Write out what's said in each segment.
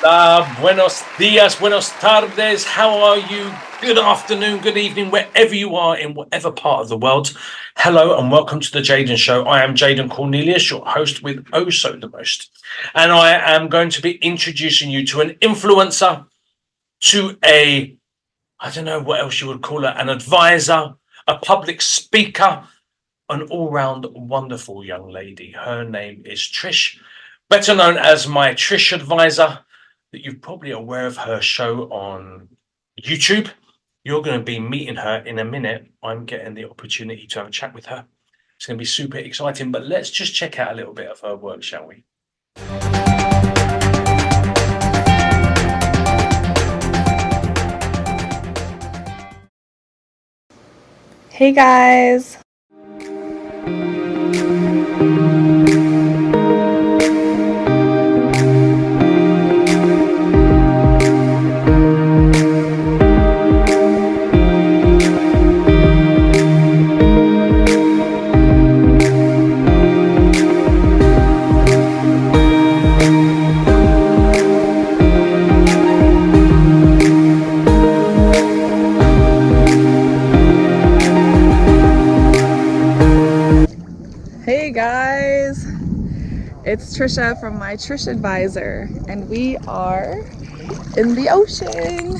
Hola, buenos dias, buenos tardes. How are you? Good afternoon, good evening, wherever you are in whatever part of the world. Hello and welcome to the Jaden Show. I am Jaden Cornelious, your host with Oh So the Most. And I am going to be introducing you to an influencer, to I don't know what else you would call her, an advisor, a public speaker, an all-round wonderful young lady. Her name is Trish, better known as my Trish advisor. That you're probably aware of her show on YouTube. You're going to be meeting her in a minute. I'm getting the opportunity to have a chat with her. It's going to be super exciting, but let's just check out a little bit of her work, shall we? Hey guys. Hey guys, it's Trisha from my Trish Advisor, and we are in the ocean.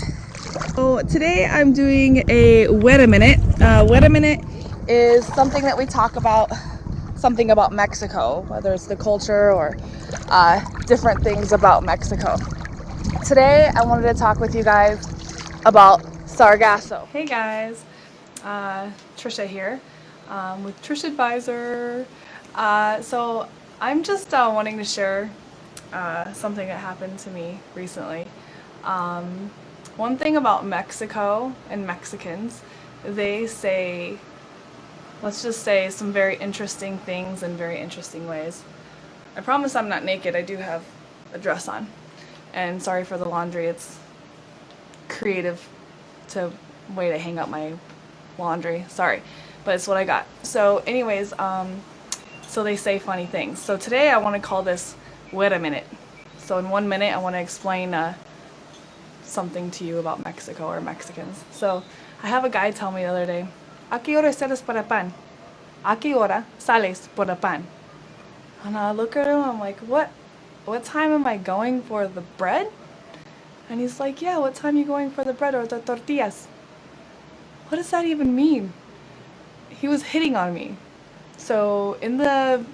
So today I'm doing a wait a minute. Wait a minute is something that we talk about, something about Mexico, whether it's the culture or different things about Mexico. Today I wanted to talk with you guys about sargasso. Hey guys, Trisha here. With Trish Advisor. So I'm just wanting to share something that happened to me recently. One thing about Mexico and Mexicans, they say, let's just say, some very interesting things in very interesting ways. I promise I'm not naked. I do have a dress on. And sorry for the laundry. It's creative way to hang up my laundry. Sorry. But it's what I got. So anyways, so they say funny things. So today I want to call this wait a minute. So in 1 minute I want to explain something to you about Mexico or Mexicans. So I have a guy tell me the other day, ¿A qué hora sales para pan? ¿A qué hora sales para pan? And I look at him, I'm like, what time am I going for the bread? And he's like, yeah, what time are you going for the bread or the tortillas? What does that even mean? He was hitting on me. So in the,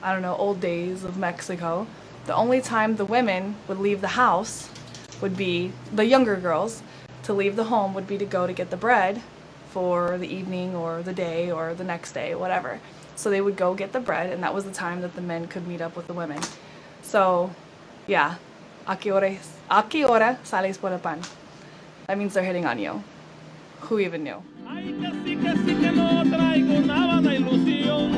I don't know, old days of Mexico, the only time the women would leave the house would be, the younger girls, to leave the home would be to go to get the bread for the evening or the day or the next day, whatever. So they would go get the bread, and that was the time that the men could meet up with the women. So, yeah, ¿A qué hora sales por el pan? That means they're hitting on you. Who even knew? Ay, que sí que no traigo nada de ilusión.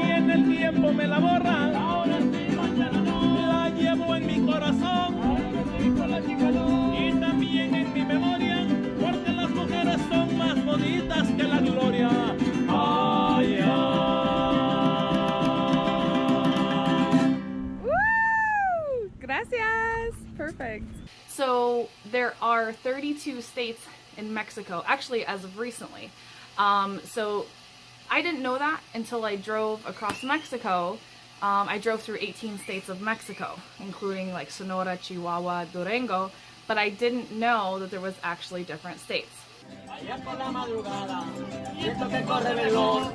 Y en el tiempo me la borra. Ahora sí, la llevo en mi corazón. Y también en mi memoria, porque las mujeres son más bonitas que la gloria. Ay, ay. Woo! Gracias. Perfect. So there are 32 states in Mexico, actually as of recently. So I didn't know that until I drove across Mexico. I drove through 18 states of Mexico, including like Sonora, Chihuahua, Durango, but I didn't know that there was actually different states. Allá por la madrugada, siento que corre veloz,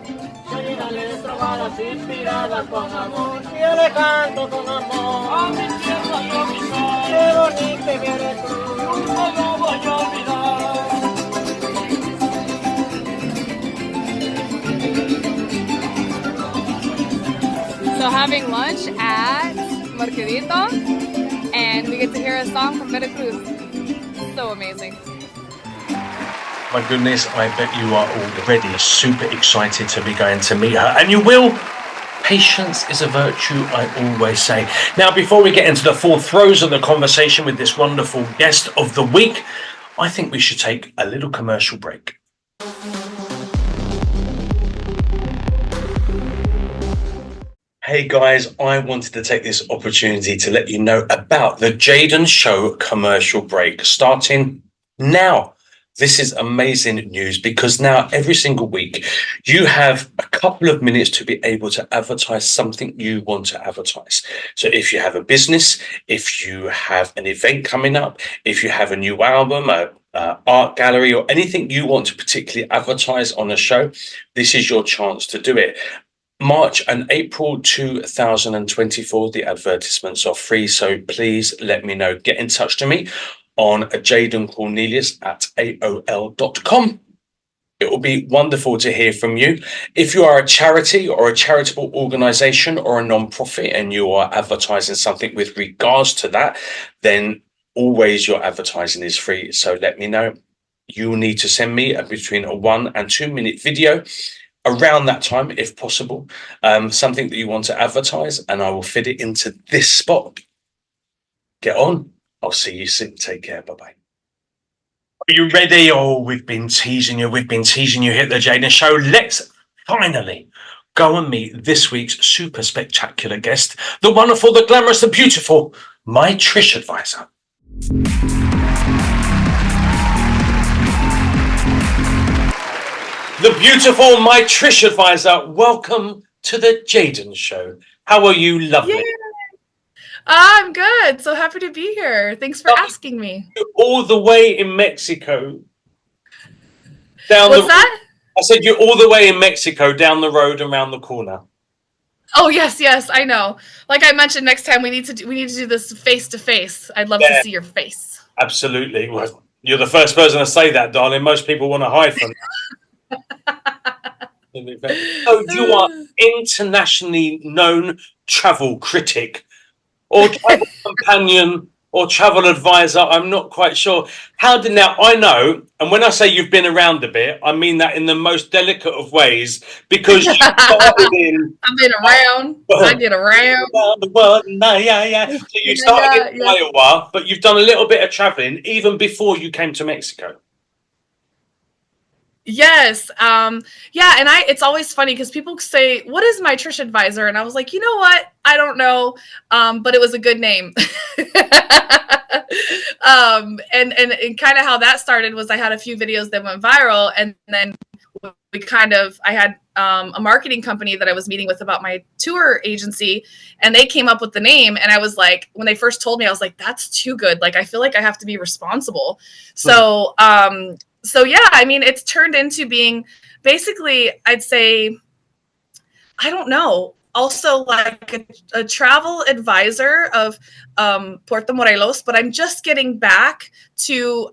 soy una letra balas inspiradas con amor, y yo le canto con amor, a mi tierra yo mi sol, qué bonita eres tú, nunca lo voy a olvidar. So having lunch at Mercadito, and we get to hear a song from Veracruz. So amazing. My goodness, I bet you are already super excited to be going to meet her. And you will Patience is a virtue, I always say. Now, before we get into the full throes of the conversation with this wonderful guest of the week, I think we should take a little commercial break. Hey guys, I wanted to take this opportunity to let you know about the Jaden Show commercial break starting now. This is amazing news because now every single week you have a couple of minutes to be able to advertise something you want to advertise. So if you have a business, if you have an event coming up, if you have a new album, art gallery, or anything you want to particularly advertise on a show, this is your chance to do it. March and April 2024, the advertisements are free, so please let me know. Get in touch to me on Jaden Cornelious at AOL.com. It will be wonderful to hear from you. If you are a charity or a charitable organization or a non-profit and you are advertising something with regards to that, then always your advertising is free. So let me know. You will need to send me between a 1 and 2 minute video around that time, if possible, something that you want to advertise, and I will fit it into this spot. Get on. I'll see you soon. Take care. Bye-bye. Are you ready? Oh, we've been teasing you. We've been teasing you here at the Jaden Show. Let's finally go and meet this week's super spectacular guest, the wonderful, the glamorous, the beautiful, my Trish advisor. The beautiful, my Trish advisor. Welcome to the Jaden Show. How are you, lovely? Yay. I'm good. So happy to be here. Thanks for asking me. All the way in Mexico. What's that? I said you're all the way in Mexico, down the road, around the corner. Oh yes, I know. Like I mentioned, next time we need to do this face to face. I'd love to see your face. Absolutely. Well, you're the first person to say that, darling. Most people want to hide from you. So you are internationally known travel critic, or travel companion, or travel advisor. I'm not quite sure. Now I know, and when I say you've been around a bit, I mean that in the most delicate of ways, because you started in. I've been around. I get around the world. Yeah. So you started in Iowa, but you've done a little bit of traveling even before you came to Mexico. Yes. And it's always funny because people say, what is my Trish advisor? And I was like, you know what? I don't know. But it was a good name. And kind of how that started was I had a few videos that went viral, and then I had a marketing company that I was meeting with about my tour agency, and they came up with the name. And I was like, when they first told me, I was like, that's too good. Like, I feel like I have to be responsible. So yeah, I mean, it's turned into being basically, I'd say, I don't know, also like a travel advisor of Puerto Morelos, but I'm just getting back to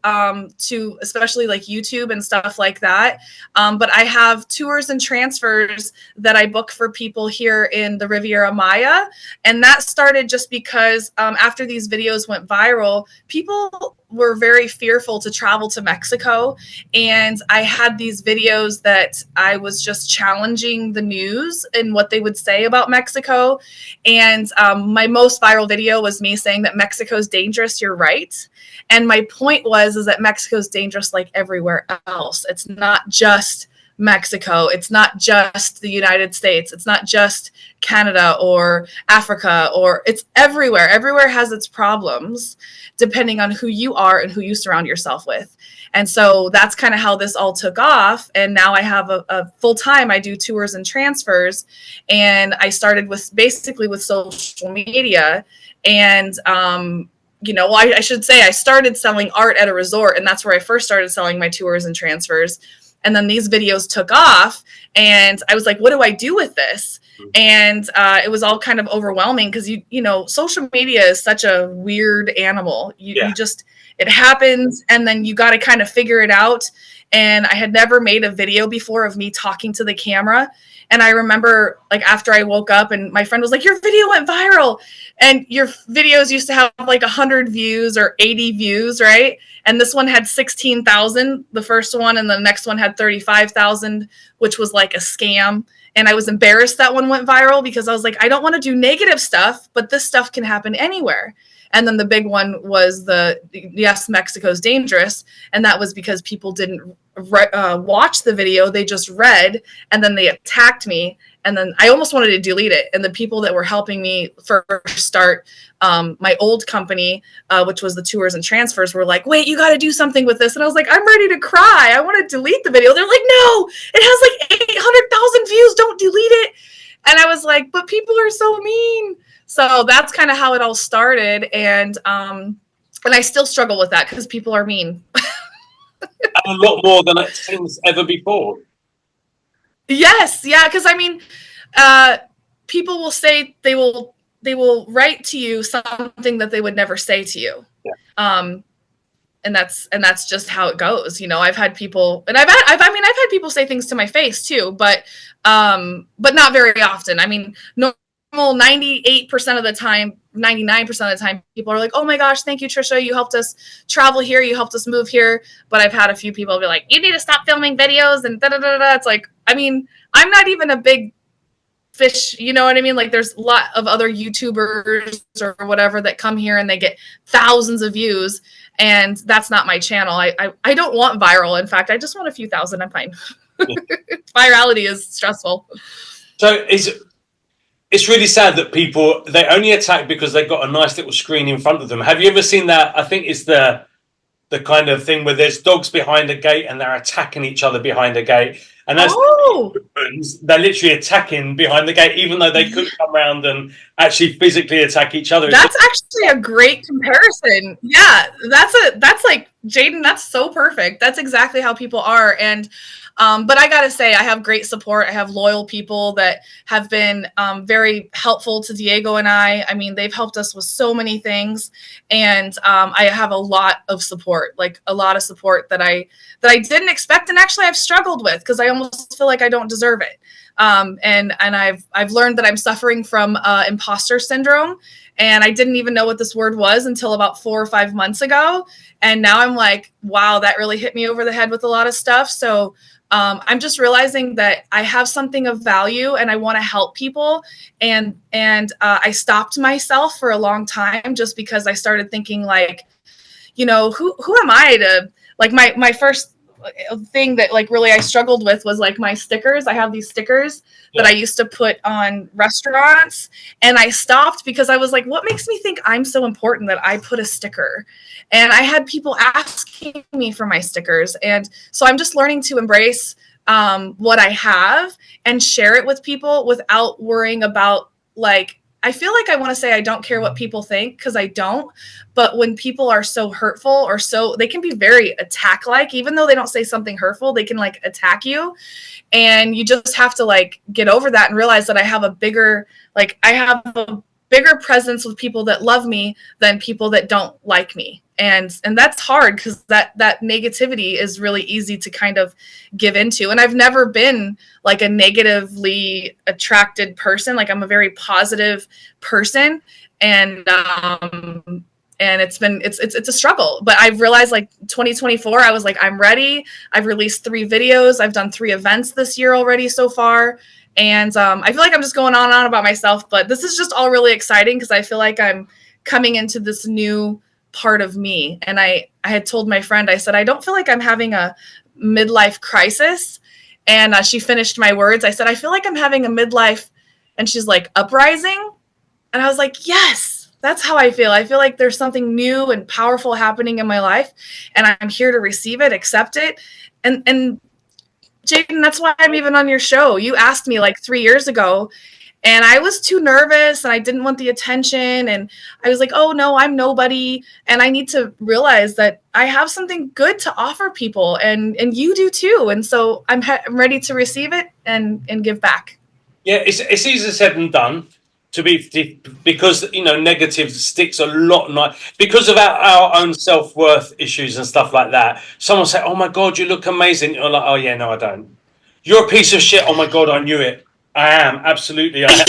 especially like YouTube and stuff like that. But I have tours and transfers that I book for people here in the Riviera Maya. And that started just because after these videos went viral, people were very fearful to travel to Mexico. And I had these videos that I was just challenging the news and what they would say about Mexico. And my most viral video was me saying that Mexico's dangerous. You're right. And my point is that Mexico's dangerous like everywhere else. It's not just Mexico. It's not just the United States. It's not just Canada or Africa, or it's everywhere. Everywhere has its problems depending on who you are and who you surround yourself with. And so that's kind of how this all took off. And now I have a full time, I do tours and transfers. And I started with social media. And, I should say I started selling art at a resort, and that's where I first started selling my tours and transfers. And then these videos took off, and I was like, what do I do with this? And it was all kind of overwhelming because, social media is such a weird animal. You just, it happens, and then you got to kind of figure it out. and I had never made a video before of me talking to the camera. And I remember, like, after I woke up and my friend was like, your video went viral. And your videos used to have like 100 views or 80 views, right? And this one had 16,000, the first one, and the next one had 35,000, which was like a scam. And I was embarrassed that one went viral because I was like, I don't want to do negative stuff, but this stuff can happen anywhere. And then the big one was yes, Mexico's dangerous. And that was because people didn't watch the video. They just read, and then they attacked me. And then I almost wanted to delete it. And the people that were helping me first start my old company, which was the tours and transfers, were like, wait, you got to do something with this. And I was like, I'm ready to cry. I want to delete the video. They're like, no, it has like 800,000 views. Don't delete it. And I was like, but people are so mean. So that's kind of how it all started. And I still struggle with that because people are mean. A lot more than it seems ever before. Yes. Yeah. Because I mean, people will say they will write to you something that they would never say to you. Yeah. And that's just how it goes. You know, I've had people, and I've had people say things to my face too, but not very often. I mean, normal 98% of the time, 99% of the time, people are like, oh my gosh, thank you, Trisha. You helped us travel here. You helped us move here. But I've had a few people be like, you need to stop filming videos and da da da da. It's like, I mean, I'm not even a big fish, you know what I mean? Like, there's a lot of other YouTubers or whatever that come here and they get thousands of views, and that's not my channel. I don't want viral. In fact, I just want a few thousand. I'm fine. Virality is stressful. So it's really sad that people, they only attack because they've got a nice little screen in front of them. Have you ever seen that? I think it's the kind of thing where there's dogs behind a gate and they're attacking each other behind a gate. And as they're literally attacking behind the gate, even though they could come around and actually physically attack each other. That's actually a great comparison. Yeah, that's like, Jaden, that's so perfect. That's exactly how people are. And but I gotta say, I have great support. I have loyal people that have been very helpful to Diego and I. I mean, they've helped us with so many things, and I have a lot of support, like a lot of support that I didn't expect, and actually I've struggled with because I almost feel like I don't deserve it. And I've learned that I'm suffering from imposter syndrome, and I didn't even know what this word was until about 4 or 5 months ago. And now I'm like, wow, that really hit me over the head with a lot of stuff. So I'm just realizing that I have something of value and I want to help people. And I stopped myself for a long time just because I started thinking, like, you know, who am I to, like, my first thing that like really I struggled with was like my stickers. I have these stickers that I used to put on restaurants, and I stopped because I was like, what makes me think I'm so important that I put a sticker? And I had people asking me for my stickers. And so I'm just learning to embrace what I have and share it with people without worrying about, like, I feel like I want to say I don't care what people think, because I don't. But when people are so hurtful or so, they can be very attack-like, even though they don't say something hurtful, they can like attack you. And you just have to like get over that and realize that I have a bigger presence with people that love me than people that don't like me. And that's hard because that negativity is really easy to kind of give into. And I've never been like a negatively attracted person. Like, I'm a very positive person, and it's a struggle. But I've realized, like, 2024, I was like, I'm ready. I've released 3 videos. I've done 3 events this year already so far. And I feel like I'm just going on and on about myself, but this is just all really exciting because I feel like I'm coming into this new part of me. And I had told my friend, I said, I don't feel like I'm having a midlife crisis. And she finished my words. I said, I feel like I'm having a midlife, and she's like, uprising. And I was like, yes, that's how I feel. I feel like there's something new and powerful happening in my life, and I'm here to receive it, accept it. And Jaden, that's why I'm even on your show. You asked me like 3 years ago, and I was too nervous and I didn't want the attention. And I was like, oh no, I'm nobody. And I need to realize that I have something good to offer people, and you do too. And so I'm ready to receive it and give back. Yeah, it's easier said than done because negative sticks a lot, because of our own self-worth issues and stuff like that. Someone say, oh my God, you look amazing. You're like, oh yeah, no, I don't. You're a piece of shit. Oh my God, I knew it. I am, absolutely, I am.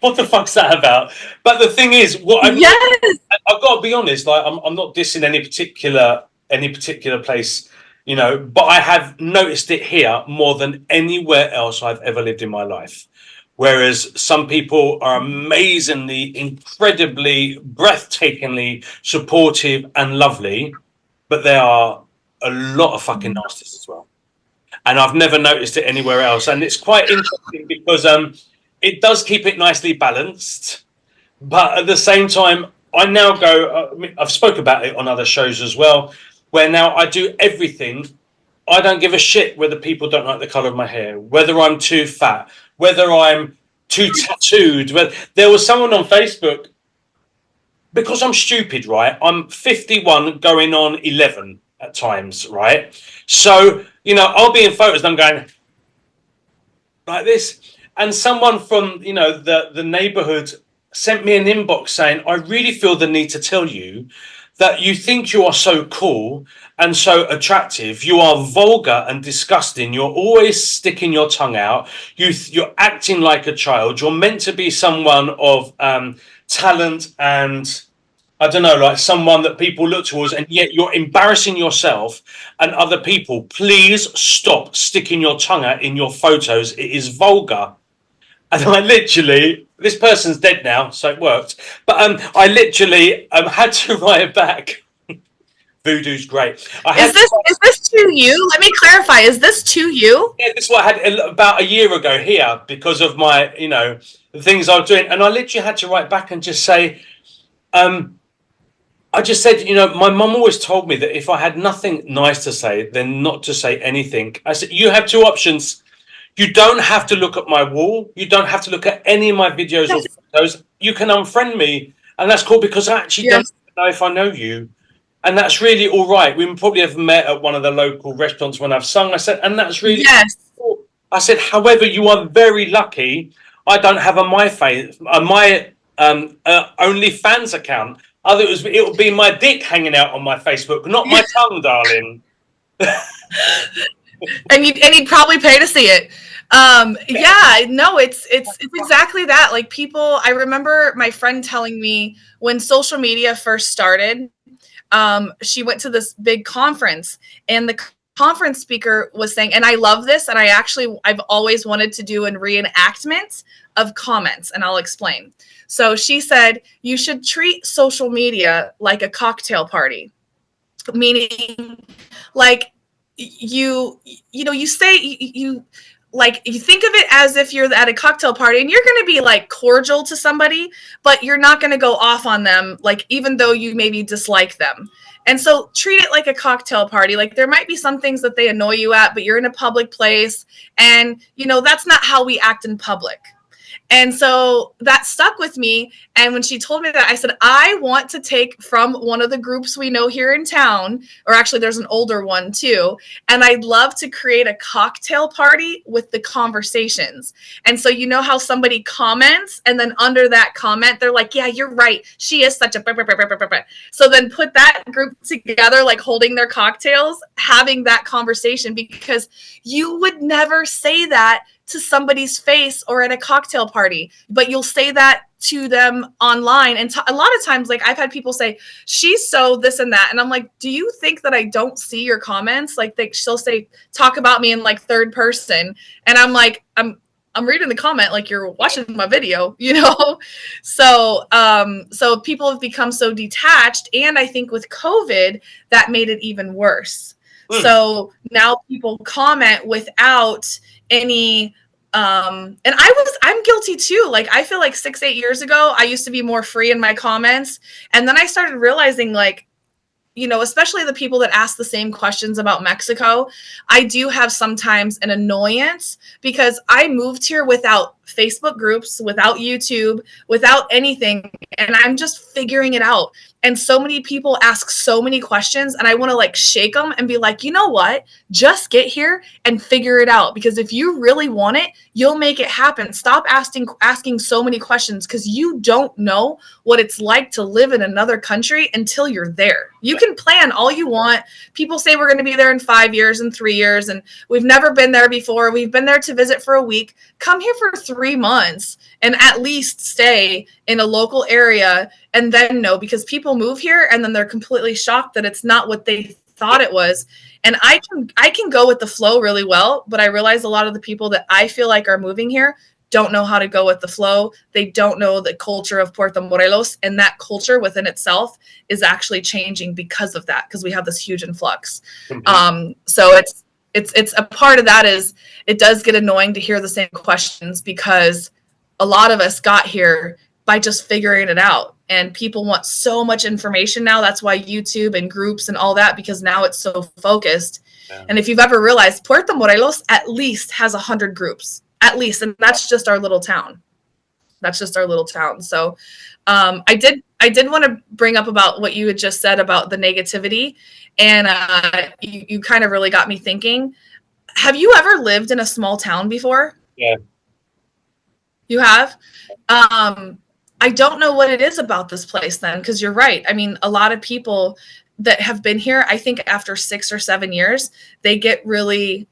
What the fuck's that about? But the thing is, I've got to be honest, like I'm not dissing any particular place, but I have noticed it here more than anywhere else I've ever lived in my life. Whereas some people are amazingly, incredibly, breathtakingly supportive and lovely, but there are a lot of fucking nasties as well. And I've never noticed it anywhere else. And it's quite interesting because it does keep it nicely balanced. But at the same time, I now go, I've spoke about it on other shows as well, where now I do everything. I don't give a shit whether people don't like the color of my hair, whether I'm too fat, whether I'm too tattooed. There was someone on Facebook, because I'm stupid, right? I'm 51 going on 11 at times, right? So, I'll be in photos and I'm going like this. And someone from, the neighborhood sent me an inbox saying, I really feel the need to tell you that you think you are so cool and so attractive. You are vulgar and disgusting. You're always sticking your tongue out. You're acting like a child. You're meant to be someone of talent and, I don't know, like someone that people look towards, and yet you're embarrassing yourself and other people. Please stop sticking your tongue out in your photos. It is vulgar. And I literally, this person's dead now, so it worked. But I literally had to write it back. Voodoo's great. Is this to you? Let me clarify. Is this to you? Yeah, this is what I had about a year ago here because of my, the things I was doing. And I literally had to write back and just say, I just said, my mum always told me that if I had nothing nice to say, then not to say anything. I said, you have two options. You don't have to look at my wall. You don't have to look at any of my videos or photos. You can unfriend me. And that's cool because I actually don't know if I know you. And that's really all right. We probably have met at one of the local restaurants when I've sung. I said, and that's really cool. I said, however, you are very lucky. I don't have a my OnlyFans account. It would be my dick hanging out on my Facebook, not my tongue, darling. And you'd probably pay to see it. It's exactly that. Like people, I remember my friend telling me when social media first started, she went to this big conference and the conference speaker was saying, and I love this, and I've always wanted to do a reenactment of comments, and I'll explain. So she said, you should treat social media like a cocktail party, meaning like, you think of it as if you're at a cocktail party and you're going to be like cordial to somebody, but you're not going to go off on them, like even though you maybe dislike them. And so treat it like a cocktail party. Like there might be some things that they annoy you at, but you're in a public place and that's not how we act in public. And so that stuck with me. And when she told me that, I said, I want to take from one of the groups we know here in town, or actually there's an older one too. And I'd love to create a cocktail party with the conversations. And so how somebody comments and then under that comment, they're like, yeah, you're right. She is such a... So then put that group together, like holding their cocktails, having that conversation, because you would never say that to somebody's face or at a cocktail party, but you'll say that to them online. And a lot of times, like I've had people say, she's so this and that. And I'm like, do you think that I don't see your comments? Like she'll say, talk about me in like third person. And I'm like, I'm reading the comment like you're watching my video, So people have become so detached. And I think with COVID, that made it even worse. So now people comment without any and I'm guilty too. Like I feel like 6-8 years ago I used to be more free in my comments, and then I started realizing, like, especially the people that ask the same questions about Mexico, I do have sometimes an annoyance because I moved here without Facebook groups, without YouTube, without anything. And I'm just figuring it out. And so many people ask so many questions, and I want to like shake them and be like, you know what? Just get here and figure it out. Because if you really want it, you'll make it happen. Stop asking so many questions, because you don't know what it's like to live in another country until you're there. You can plan all you want. People say we're going to be there in 5 years and 3 years, and we've never been there before. We've been there to visit for a week. Come here for 3 months and at least stay in a local area, and then know, because people move here and then they're completely shocked that it's not what they thought it was. And I can go with the flow really well, but I realize a lot of the people that I feel like are moving here don't know how to go with the flow. They don't know the culture of Puerto Morelos, and that culture within itself is actually changing because of that, because we have this huge influx. So it's a part of that is it does get annoying to hear the same questions, because a lot of us got here by just figuring it out. And people want so much information now. That's why YouTube and groups and all that, because now it's so focused. Yeah. And if you've ever realized, Puerto Morelos at least has 100 groups, at least. And that's just our little town. That's just our little town. So I did want to bring up about what you had just said about the negativity. And you kind of really got me thinking. Have you ever lived in a small town before? Yeah. You have? I don't know what it is about this place then, because you're right. I mean, a lot of people that have been here, I think after 6 or 7 years, they get really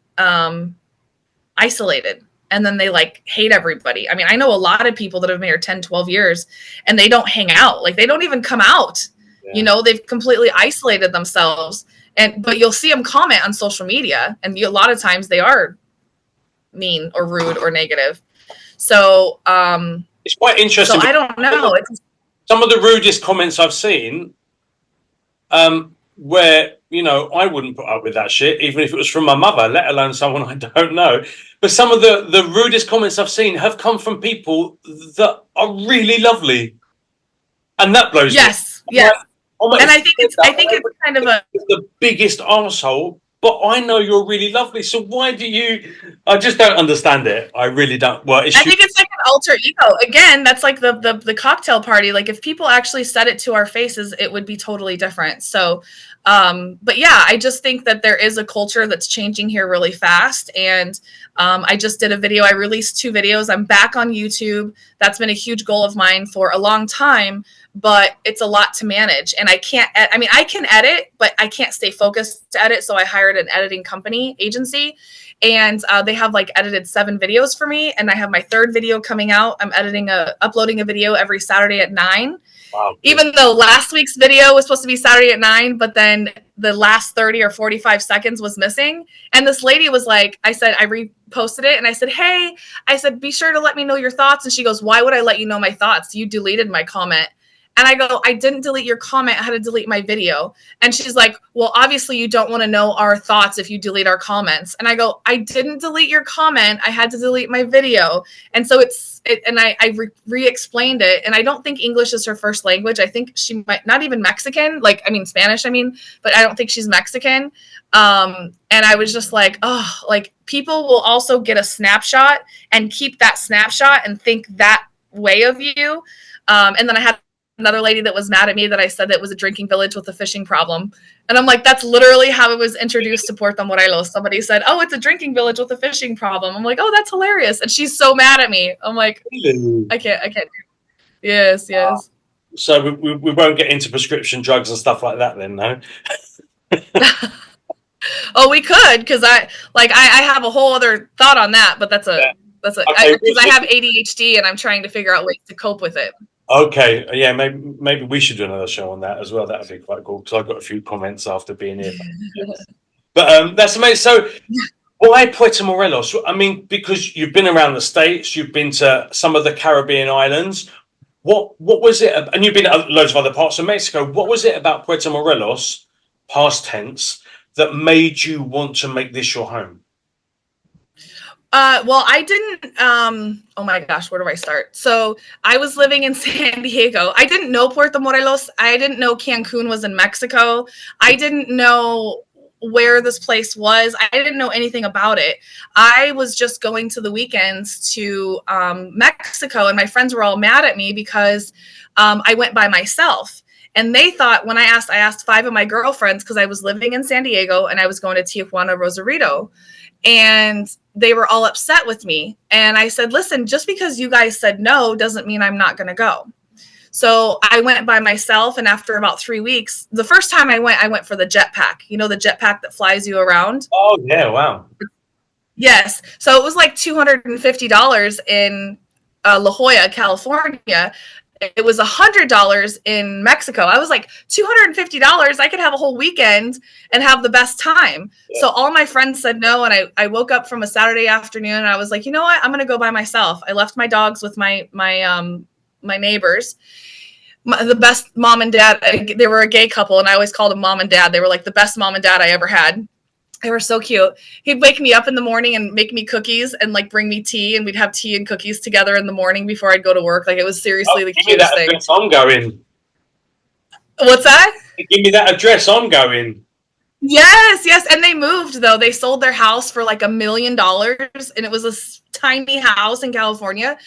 isolated, and then they like hate everybody. I mean, I know a lot of people that have been here 10, 12 years, and they don't hang out. Like, they don't even come out. Yeah. You know, they've completely isolated themselves. But you'll see them comment on social media, and a lot of times they are mean or rude or negative. So it's quite interesting. So I don't know. Some of the rudest comments I've seen, where, you know, I wouldn't put up with that shit, even if it was from my mother, let alone someone I don't know. But some of the rudest comments I've seen have come from people that are really lovely, and that blows me. Yes. And I think it's kind of the biggest arsehole. But I know you're really lovely, so why do you? I just don't understand it. I really don't. Well, I think it's like an alter ego. Again, that's like the cocktail party. Like, if people actually said it to our faces, it would be totally different. So, but yeah, I just think that there is a culture that's changing here really fast. And I just did a video. I released 2 videos. I'm back on YouTube. That's been a huge goal of mine for a long time. But it's a lot to manage, and I can edit, but I can't stay focused to edit. So I hired an editing agency, and they have like edited 7 videos for me. And I have my 3rd video coming out. I'm uploading a video every Saturday at 9. Wow. Even though last week's video was supposed to be Saturday at 9, but then the last 30 or 45 seconds was missing. And this lady was like, I reposted it, and I said, hey, be sure to let me know your thoughts. And she goes, why would I let you know my thoughts? You deleted my comment. And I go, I didn't delete your comment. I had to delete my video. And she's like, well, obviously you don't want to know our thoughts if you delete our comments. And I go, I didn't delete your comment. I had to delete my video. And so I re-explained it. And I don't think English is her first language. I think she might not even Mexican, Spanish, but I don't think she's Mexican. And I was just like, oh, like, people will also get a snapshot and keep that snapshot and think that way of you. And then I had another lady that was mad at me that I said that it was a drinking village with a fishing problem. And I'm like, that's literally how it was introduced to Puerto Morelos. Somebody said, oh, it's a drinking village with a fishing problem. I'm like, oh, that's hilarious. And she's so mad at me. I'm like, I can't. Yes. So we won't get into prescription drugs and stuff like that then, no? Oh, we could, because I have a whole other thought on that, but because I have ADHD and I'm trying to figure out ways to cope with it. Okay, yeah, maybe we should do another show on that as well. That would be quite cool, because I got a few comments after being here. But that's amazing. So, why Puerto Morelos? I mean, because you've been around the States, you've been to some of the Caribbean islands. What was it? And you've been to loads of other parts of Mexico. What was it about Puerto Morelos, past tense, that made you want to make this your home? Well, I didn't, oh my gosh, where do I start? So I was living in San Diego. I didn't know Puerto Morelos. I didn't know Cancun was in Mexico. I didn't know where this place was. I didn't know anything about it. I was just going to the weekends to Mexico, and my friends were all mad at me because I went by myself. And they thought, when I asked 5 of my girlfriends, because I was living in San Diego and I was going to Tijuana, Rosarito, and they were all upset with me. And I said, listen, just because you guys said no doesn't mean I'm not going to go. So I went by myself, and after about 3 weeks, the first time I went for the jetpack. You know, the jetpack that flies you around? Oh, yeah, wow. Yes. So it was like $250 in La Jolla, California. It was $100 in Mexico. I was like, $250, I could have a whole weekend and have the best time. Yeah. So all my friends said no, and I woke up from a Saturday afternoon, and I was like, you know what? I'm going to go by myself. I left my dogs with my neighbors. The best mom and dad, they were a gay couple, and I always called them mom and dad. They were like the best mom and dad I ever had. They were so cute. He'd wake me up in the morning and make me cookies and like bring me tea, and we'd have tea and cookies together in the morning before I'd go to work. Like, it was seriously the cutest thing. Address, I'm going. What's that? Give me that address, I'm going. Yes. And they moved, though. They sold their house for like $1 million, and it was a tiny house in California.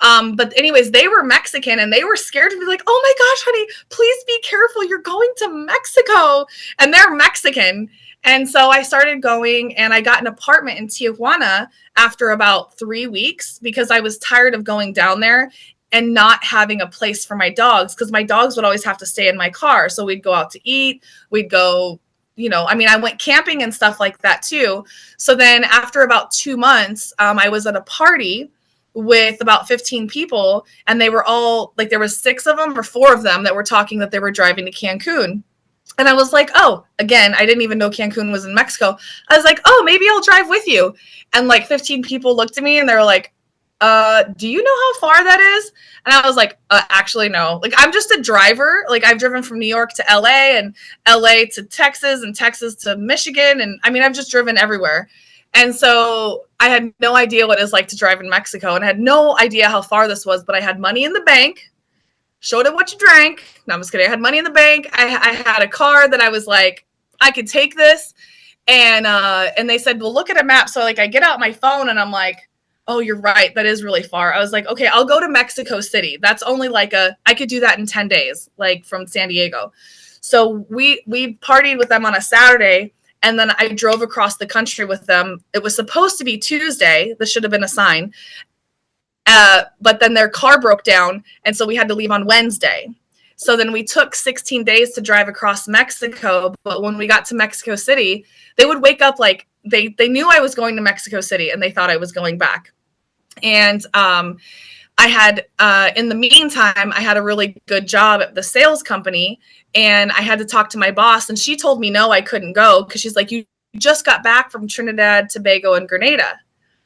But anyways, they were Mexican, and they were scared to be like, oh my gosh, honey, please be careful. You're going to Mexico. And they're Mexican. And so I started going, and I got an apartment in Tijuana after about 3 weeks because I was tired of going down there and not having a place for my dogs, because my dogs would always have to stay in my car. So we'd go out to eat. We'd go, I went camping and stuff like that too. So then after about 2 months, I was at a party with about 15 people, and they were all like, there was 6 of them or 4 of them that were talking that they were driving to Cancun. And I was like, oh, again, I didn't even know Cancun was in Mexico. I was like, oh, maybe I'll drive with you. And like 15 people looked at me, and they were like, do you know how far that is? And I was like, actually, no. Like, I'm just a driver. Like, I've driven from New York to LA, and LA to Texas, and Texas to Michigan. And I mean, I've just driven everywhere. And so I had no idea what it's like to drive in Mexico, and I had no idea how far this was, but I had money in the bank. Showed it what you drank. No, I'm just kidding. I had money in the bank. I had a car that I was like, I could take this. And they said, well, look at a map. So like, I get out my phone, and I'm like, oh, you're right. That is really far. I was like, okay, I'll go to Mexico City. That's only like I could do that in 10 days, like from San Diego. So we partied with them on a Saturday, and then I drove across the country with them. It was supposed to be Tuesday. This should have been a sign. But then their car broke down, and so we had to leave on Wednesday. So then we took 16 days to drive across Mexico. But when we got to Mexico City, they would wake up like they knew I was going to Mexico City, and they thought I was going back. And I had, in the meantime, I had a really good job at the sales company, and I had to talk to my boss, and she told me no, I couldn't go, because she's like, you just got back from Trinidad, Tobago, and Grenada.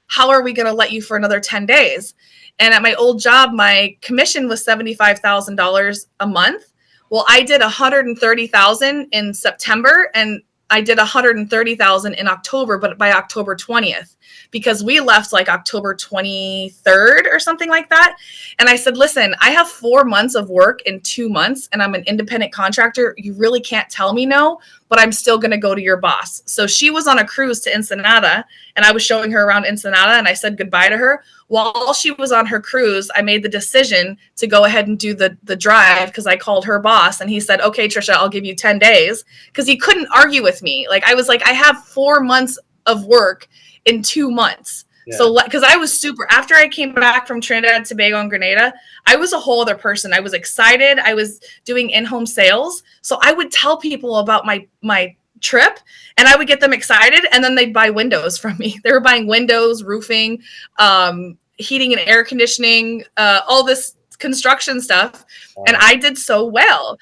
How are we going to let you for another 10 days? And at my old job, my commission was $75,000 a month. Well, I did $130,000 in September, and I did $130,000 in October, but by October 20th, because we left like October 23rd or something like that. And I said, listen, I have 4 months of work in 2 months, and I'm an independent contractor. You really can't tell me no, but I'm still going to go to your boss. So she was on a cruise to Ensenada, and I was showing her around Ensenada, and I said goodbye to her. While she was on her cruise, I made the decision to go ahead and do the drive, because I called her boss, and he said, okay, Trisha, I'll give you 10 days, because he couldn't argue with me. Like, I was like, I have 4 months of work in 2 months. Yeah. So, because I was after I came back from Trinidad, Tobago, and Grenada, I was a whole other person. I was excited. I was doing in-home sales. So I would tell people about my trip, and I would get them excited, and then they'd buy windows from me. They were buying windows, roofing, heating and air conditioning, all this construction stuff. Wow. And I did so well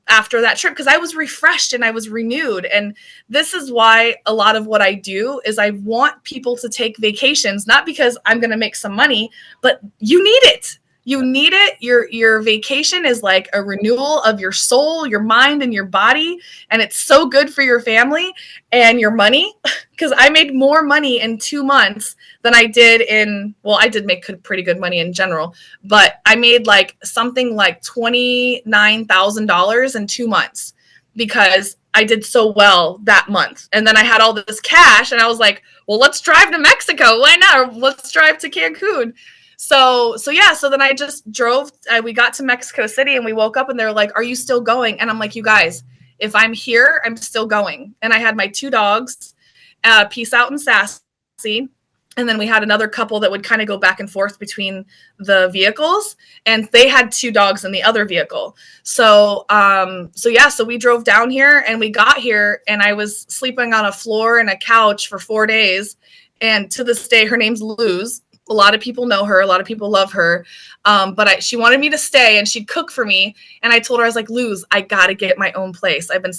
after that trip, because I was refreshed and I was renewed. And this is why a lot of what I do is I want people to take vacations, not because I'm going to make some money, but you need it. You need it. Your vacation is like a renewal of your soul, your mind, and your body. And it's so good for your family and your money, because I made more money in 2 months than I did I did make pretty good money in general, but I made like something like $29,000 in 2 months, because I did so well that month. And then I had all this cash and I was like, well, let's drive to Mexico. Why not? Or let's drive to Cancun. So yeah, so then I just drove. We got to Mexico City and we woke up and they were like, are you still going? And I'm like, you guys, if I'm here, I'm still going. And I had my 2 dogs, Peace Out and Sassy. And then we had another couple that would kind of go back and forth between the vehicles, and they had 2 dogs in the other vehicle. So we drove down here and we got here and I was sleeping on a floor and a couch for 4 days. And to this day, her name's Luz. A lot of people know her. A lot of people love her. But she wanted me to stay and she'd cook for me. And I told her, I was like, Luz, I got to get my own place. I've been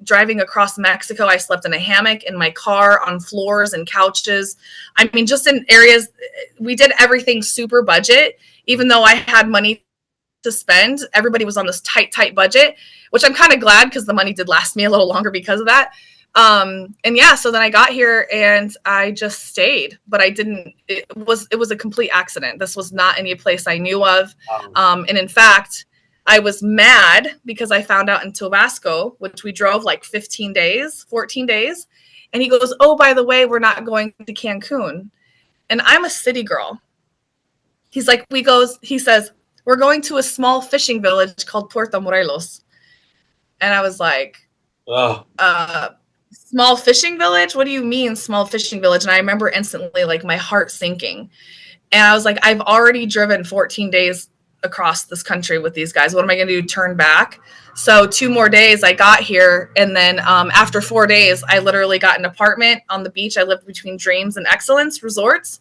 driving across Mexico. I slept in a hammock, in my car, on floors and couches. I mean, just in areas, we did everything super budget, even though I had money to spend. Everybody was on this tight budget, which I'm kind of glad because the money did last me a little longer because of that. So then I got here and I just stayed, but it was a complete accident. This was not any place I knew of. And in fact, I was mad because I found out in Tabasco, which we drove like 14 days. And he goes, oh, by the way, we're not going to Cancun. And I'm a city girl. He's like, he says, we're going to a small fishing village called Puerto Morelos. And I was like, small fishing village? What do you mean small fishing village? And I remember instantly like my heart sinking. And I was like, I've already driven 14 days across this country with these guys. What am I going to do? Turn back? So 2 more days I got here. And then after 4 days, I literally got an apartment on the beach. I lived between Dreams and Excellence Resorts.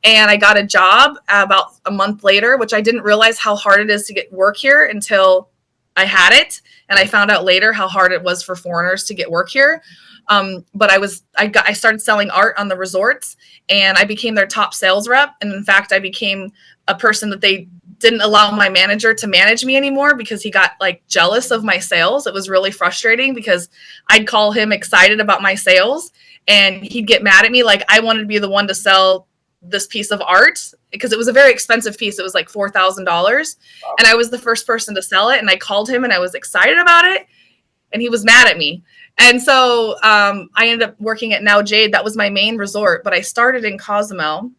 And I got a job about a month later, which I didn't realize how hard it is to get work here until I had it. And I found out later how hard it was for foreigners to get work here. But I started selling art on the resorts and I became their top sales rep. And in fact, I became a person that they didn't allow my manager to manage me anymore because he got like jealous of my sales. It was really frustrating because I'd call him excited about my sales and he'd get mad at me. Like I wanted to be the one to sell this piece of art because it was a very expensive piece. It was like $4,000. Wow. And I was the first person to sell it. And I called him and I was excited about it. And he was mad at me. And so I ended up working at Now Jade. That was my main resort, but I started in Cozumel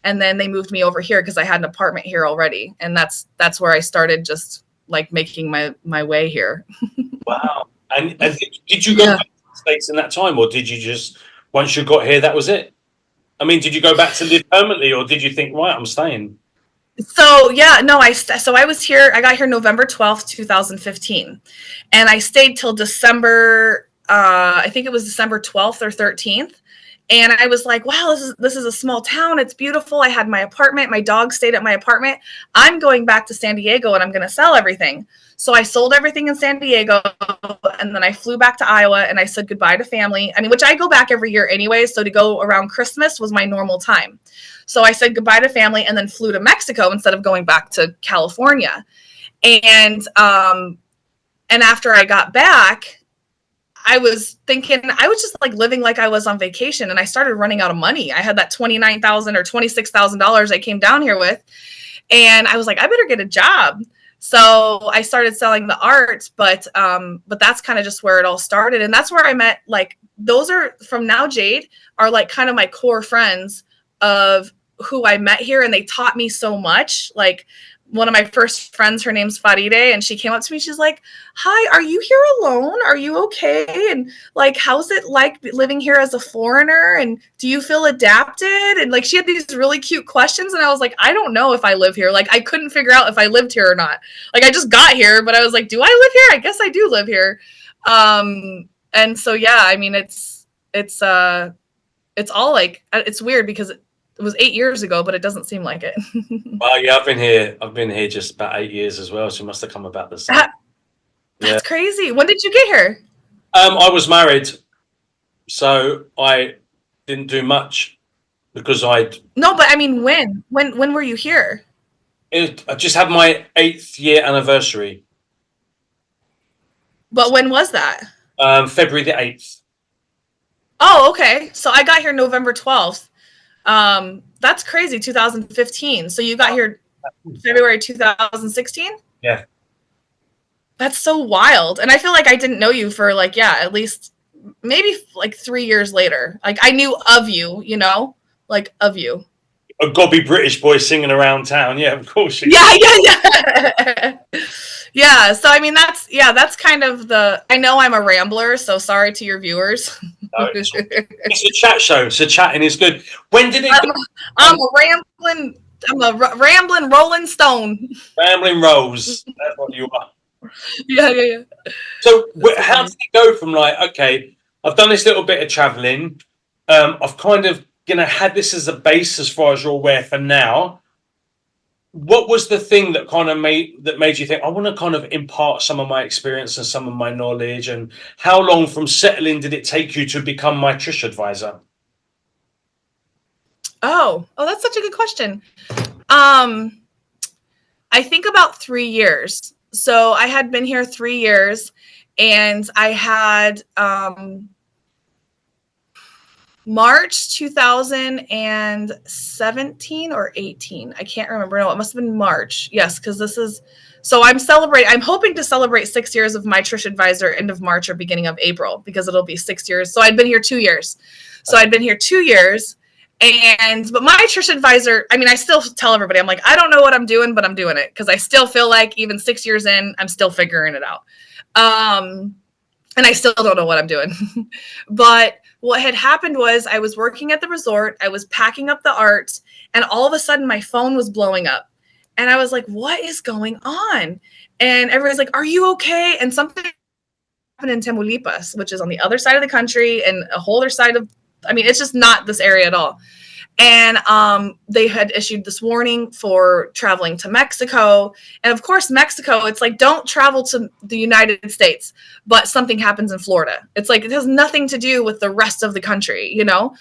and then they moved me over here because I had an apartment here already. And that's where I started just like making my way here. Wow. And did you go back to the States in that time or did you just, once you got here, that was it? I mean, did you go back to live permanently or did you think, right, I'm staying? So yeah, no, I was here. I got here November 12th, 2015, and I stayed till December. I think it was December 12th or 13th, and I was like, wow, this is a small town. It's beautiful. I had my apartment. My dog stayed at my apartment. I'm going back to San Diego, and I'm going to sell everything. So I sold everything in San Diego, and then I flew back to Iowa, and I said goodbye to family. I mean, which I go back every year anyway. So to go around Christmas was my normal time. So I said goodbye to family and then flew to Mexico instead of going back to California. And after I got back, I was thinking, I was just like living like I was on vacation and I started running out of money. I had that $29,000 or $26,000 I came down here with. And I was like, I better get a job. So I started selling the art, but that's kind of just where it all started. And that's where I met, like, those are from Now Jade are like kind of my core friends of who I met here, and they taught me so much. Like one of my first friends, her name's Faride, and she came up to me. She's like, hi, are you here alone? Are you okay? And like, how's it like living here as a foreigner? And do you feel adapted? And like, she had these really cute questions. And I was like, I don't know if I live here. Like, I couldn't figure out if I lived here or not. Like, I just got here, but I was like, do I live here? I guess I do live here. And so, yeah, I mean, it's all like, it's weird because it was 8 years ago, but it doesn't seem like it. Well, yeah, I've been here just about 8 years as well. So it must have come about the same. That's crazy. When did you get here? I was married, so I didn't do much because No, but I mean, when were you here? I just had my 8th year anniversary. But when was that? February the 8th. Oh, okay. So I got here November 12th. That's crazy. 2015. So you got here February 2016? Yeah. That's so wild. And I feel like I didn't know you for like, yeah, at least maybe like 3 years later. Like I knew of you, you know, like of you. A gobby British boy singing around town. Yeah, of course. Yeah, yeah. Yeah. So I mean that's kind of I know I'm a rambler, so sorry to your viewers. No, it's a chat show, so chatting is good. When did it? I'm a rambling Rolling Stone. Rambling Rose. That's what you are. Yeah, yeah, yeah. So That's so how funny. did it go from like, okay, I've done this little bit of traveling. I've kind of had this as a base as far as you're aware for now. What was the thing that kind of made you think I want to kind of impart some of my experience and some of my knowledge? And how long from settling did it take you to become my Trish advisor? Oh, that's such a good question. I think about 3 years. So I had been here 3 years, and I had March 2017 or 18. I can't remember. No, it must have been March. Yes, because this is. So I'm hoping to celebrate 6 years of my Trish advisor end of March or beginning of April, because it'll be 6 years. So I'd been here 2 years. So I'd been here 2 years. But my Trish advisor, I mean, I still tell everybody, I'm like, I don't know what I'm doing, but I'm doing it, because I still feel like even 6 years in, I'm still figuring it out. And I still don't know what I'm doing. But what had happened was I was working at the resort, I was packing up the art, and all of a sudden my phone was blowing up. And I was like, what is going on? And everybody's like, are you okay? And something happened in Tamaulipas, which is on the other side of the country and a whole other side of, I mean, it's just not this area at all. And they had issued this warning for traveling to Mexico. And of course, Mexico, it's like, don't travel to the United States, but something happens in Florida. It's like, it has nothing to do with the rest of the country, you know?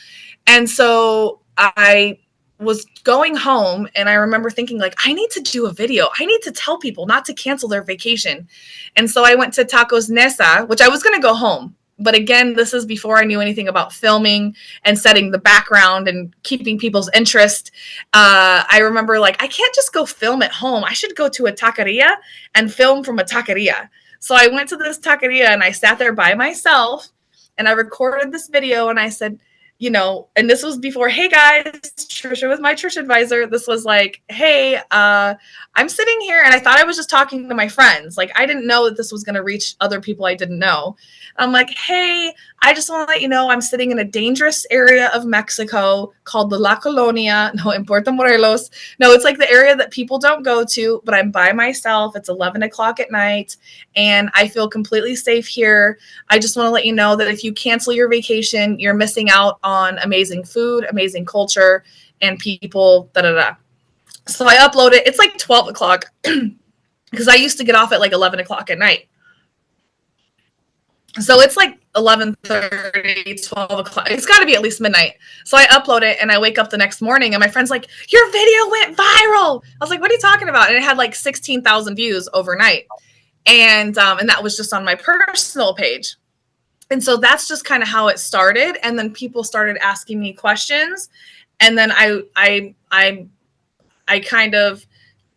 And so I was going home, and I remember thinking, like, I need to do a video. I need to tell people not to cancel their vacation. And so I went to Tacos Nesa, which I was going to go home. But again, this is before I knew anything about filming and setting the background and keeping people's interest. I remember, like, I can't just go film at home. I should go to a taqueria and film from a taqueria. So I went to this taqueria, and I sat there by myself, and I recorded this video, and I said, you know, and this was before, hey guys, Trisha was my Trish advisor. This was like, hey, I'm sitting here, and I thought I was just talking to my friends. Like, I didn't know that this was going to reach other people I didn't know. I'm like, hey, I just want to let you know I'm sitting in a dangerous area of Mexico called the La Colonia, no, in Puerto Morelos. No, it's like the area that people don't go to, but I'm by myself. It's 11 o'clock at night, and I feel completely safe here. I just want to let you know that if you cancel your vacation, you're missing out on amazing food, amazing culture, and people, da-da-da. So I upload it. It's like 12 o'clock because I used to get off at like 11 o'clock at night. So it's like 11:30, 12 o'clock. It's got to be at least midnight. So I upload it, and I wake up the next morning, and my friend's like, your video went viral. I was like, what are you talking about? And it had like 16,000 views overnight. And that was just on my personal page. And so that's just kind of how it started. And then people started asking me questions. And then I kind of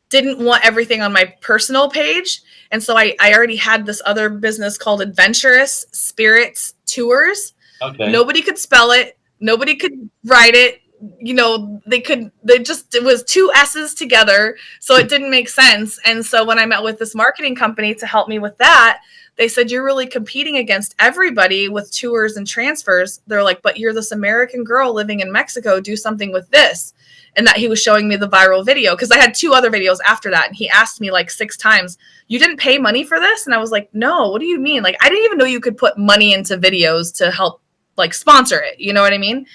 didn't want everything on my personal page. And so I already had this other business called Adventurous Spirits Tours. Okay. Nobody could spell it. Nobody could write it. You know, it was two S's together. So it didn't make sense. And so when I met with this marketing company to help me with that, they said, you're really competing against everybody with tours and transfers. They're like, but you're this American girl living in Mexico. Do something with this. And that he was showing me the viral video, because I had 2 other videos after that. And he asked me like 6 times, you didn't pay money for this? And I was like, no, what do you mean? Like, I didn't even know you could put money into videos to help like sponsor it. You know what I mean?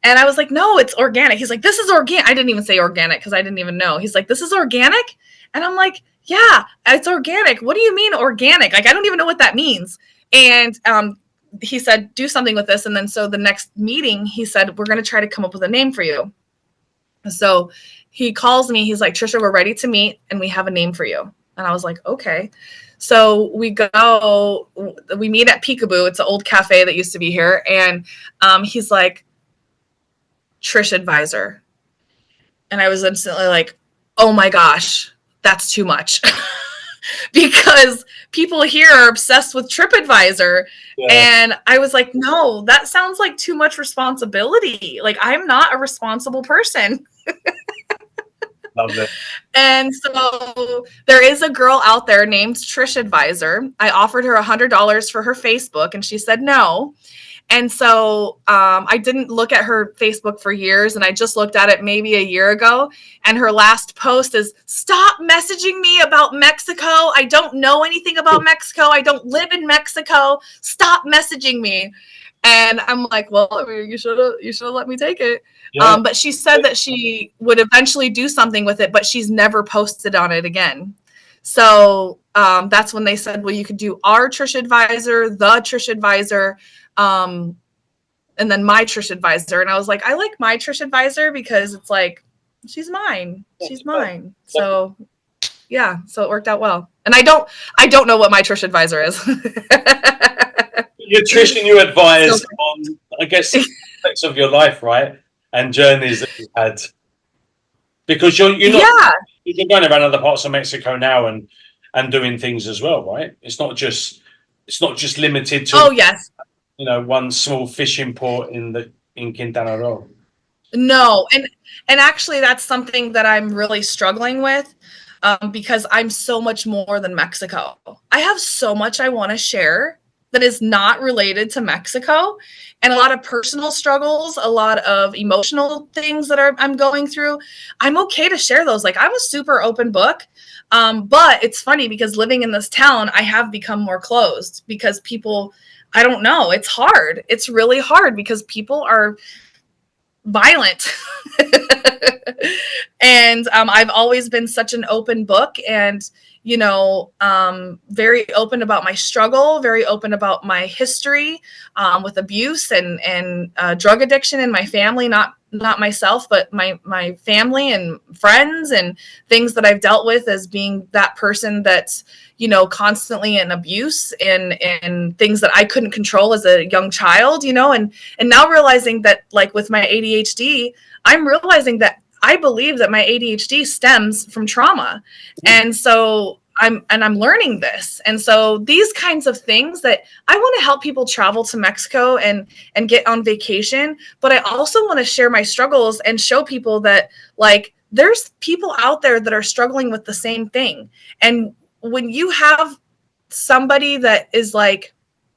And I was like, no, it's organic. He's like, this is organic. I didn't even say organic because I didn't even know. He's like, this is organic? And I'm like, yeah, it's organic. What do you mean organic? Like, I don't even know what that means. And he said, do something with this. And then so the next meeting, he said, we're going to try to come up with a name for you. So he calls me. He's like, Trisha, we're ready to meet, and we have a name for you. And I was like, okay. So we meet at Peekaboo. It's an old cafe that used to be here. And he's like, Trish advisor. And I was instantly like, oh my gosh, that's too much. because people here are obsessed with TripAdvisor. Yeah. And I was like, no, that sounds like too much responsibility. Like, I'm not a responsible person. Love it. And so there is a girl out there named Trish Advisor. I offered her $100 for her Facebook, and she said no. And so I didn't look at her Facebook for years, and I just looked at it maybe a year ago. And her last post is, "Stop messaging me about Mexico. I don't know anything about Mexico. I don't live in Mexico. Stop messaging me." And I'm like, well, I mean, you should have let me take it. Yeah. But she said that she would eventually do something with it, but she's never posted on it again. So that's when they said, well, you could do our Trish Advisor, the Trish Advisor, and then my Trish Advisor. And I was like, I like my Trish Advisor because it's like, she's mine. She's mine. So yeah, so it worked out well. And I don't know what my Trish Advisor is. Your Trish and you advise on, I guess, aspects of your life, right? And journeys that you've had. Because you're not you're going around other parts of Mexico now and doing things as well, right? It's not just limited to one small fishing port in Quintana Roo. No, and actually that's something that I'm really struggling with. Because I'm so much more than Mexico. I have so much I want to share that is not related to Mexico, and a lot of personal struggles, a lot of emotional things that I'm going through. I'm okay to share those. Like, I'm a super open book. But it's funny because living in this town, I have become more closed because people, I don't know, it's hard. It's really hard because people are violent. And I've always been such an open book, and very open about my struggle, very open about my history with abuse and drug addiction in my family, not myself, but my family and friends, and things that I've dealt with as being that person that's constantly in abuse and things that I couldn't control as a young child, and now realizing that, like, with my ADHD, I'm realizing that I believe that my ADHD stems from trauma. And so I'm learning this. And so these kinds of things that I want to help people travel to Mexico and get on vacation, but I also want to share my struggles and show people that, like, there's people out there that are struggling with the same thing. And when you have somebody that is, like,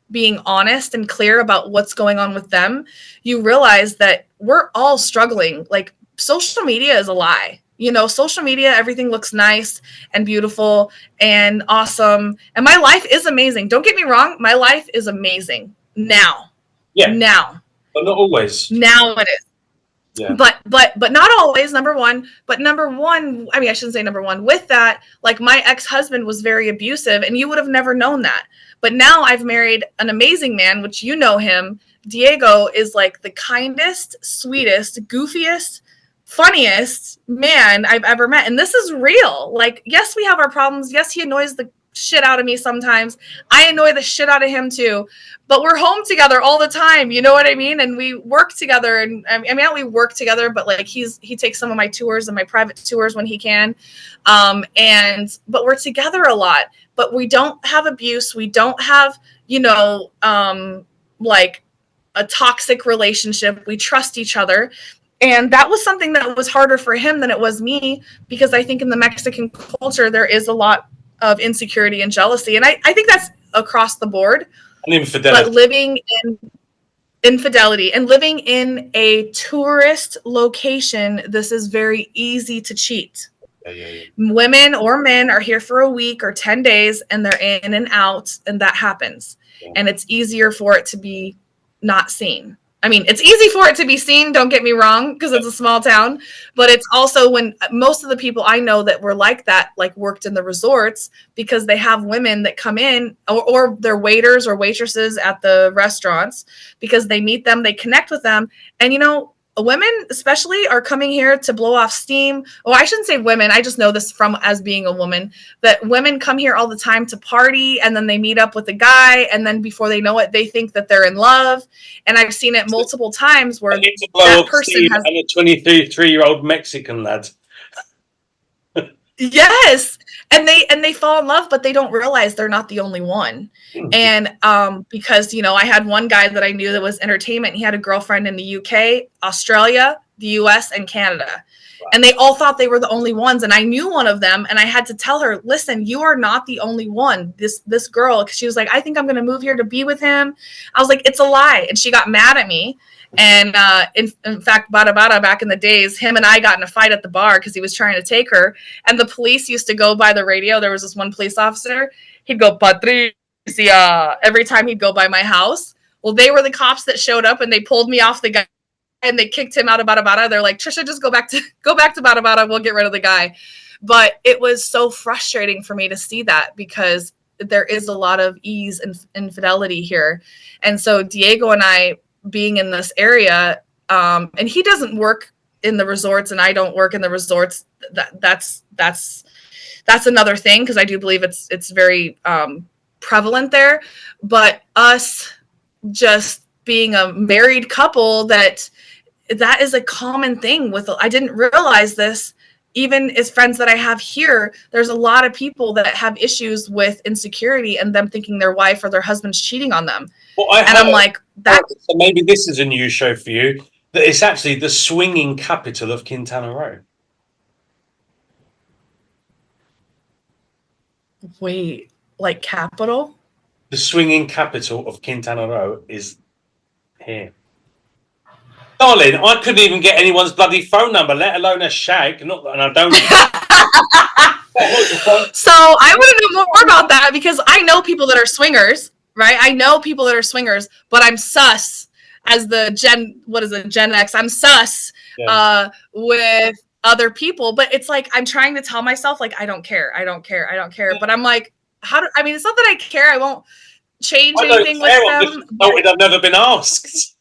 being honest and clear about what's going on with them, you realize that we're all struggling. Like, social media is a lie. Social media, everything looks nice and beautiful and awesome. And my life is amazing. Don't get me wrong. My life is amazing now. Yeah. Now. But not always. Now it is. Yeah. But not always, number one. But number one, I mean, I shouldn't say number one. With that, like, my ex-husband was very abusive, and you would have never known that. But now I've married an amazing man, which you know him. Diego is, like, the kindest, sweetest, goofiest, funniest man I've ever met. And this is real. Like, yes, we have our problems. Yes, he annoys the shit out of me sometimes. I annoy the shit out of him too. But we're home together all the time. You know what I mean? And we work together. And I mean, we work together, but, like, he takes some of my tours and my private tours when he can. But we're together a lot. But we don't have abuse. We don't have, like, a toxic relationship. We trust each other. And that was something that was harder for him than it was me, because I think in the Mexican culture, there is a lot of insecurity and jealousy. And I think that's across the board. And infidelity. But living in infidelity and living in a tourist location, this is very easy to cheat. Yeah. Women or men are here for a week or 10 days, and they're in and out, and that happens. Yeah. And it's easier for it to be not seen. I mean, it's easy for it to be seen, don't get me wrong, because it's a small town, but it's also when most of the people I know that were like that, like, worked in the resorts, because they have women that come in, or they're waiters or waitresses at the restaurants, because they meet them, they connect with them. And, women especially are coming here to blow off steam. Oh, I shouldn't say women. I just know this from as being a woman, that women come here all the time to party, and then they meet up with a guy, and then before they know it, they think that they're in love. And I've seen it multiple times where that person has a 23-year-old Mexican lad. Yes. And they fall in love, but they don't realize they're not the only one. And because, I had one guy that I knew that was entertainment. He had a girlfriend in the UK, Australia, the US, and Canada. And they all thought they were the only ones. And I knew one of them, and I had to tell her, listen, you are not the only one. This girl, because she was like, I think I'm going to move here to be with him. I was like, it's a lie. And she got mad at me. And in fact, Bada Bada, back in the days, him and I got in a fight at the bar because he was trying to take her. And the police used to go by the radio. There was this one police officer. He'd go, Patricia, every time he'd go by my house. Well, they were the cops that showed up, and they pulled me off the guy, and they kicked him out of Bada Bada. They're like, Trisha, just go back to Bada Bada. We'll get rid of the guy. But it was so frustrating for me to see that, because there is a lot of ease and infidelity here. And so Diego and I, being in this area, and he doesn't work in the resorts, and I don't work in the resorts. That's another thing, because I do believe it's very prevalent there. But us just being a married couple, that is a common thing with. I didn't realize this. Even as friends that I have here, there's a lot of people that have issues with insecurity and them thinking their wife or their husband's cheating on them. Well, I'm like, that. So maybe this is a new show for you. That it's actually the swinging capital of Quintana Roo. Wait, like capital? The swinging capital of Quintana Roo is here. Darling, I couldn't even get anyone's bloody phone number, let alone a shag. Not that, and I don't. So I want to know more about that, because I know people that are swingers, right? I know people that are swingers, but I'm sus as the Gen X. I'm sus with other people, but it's like I'm trying to tell myself, like, I don't care. But I'm like, it's not that I care. I won't change anything with them. I've never been asked.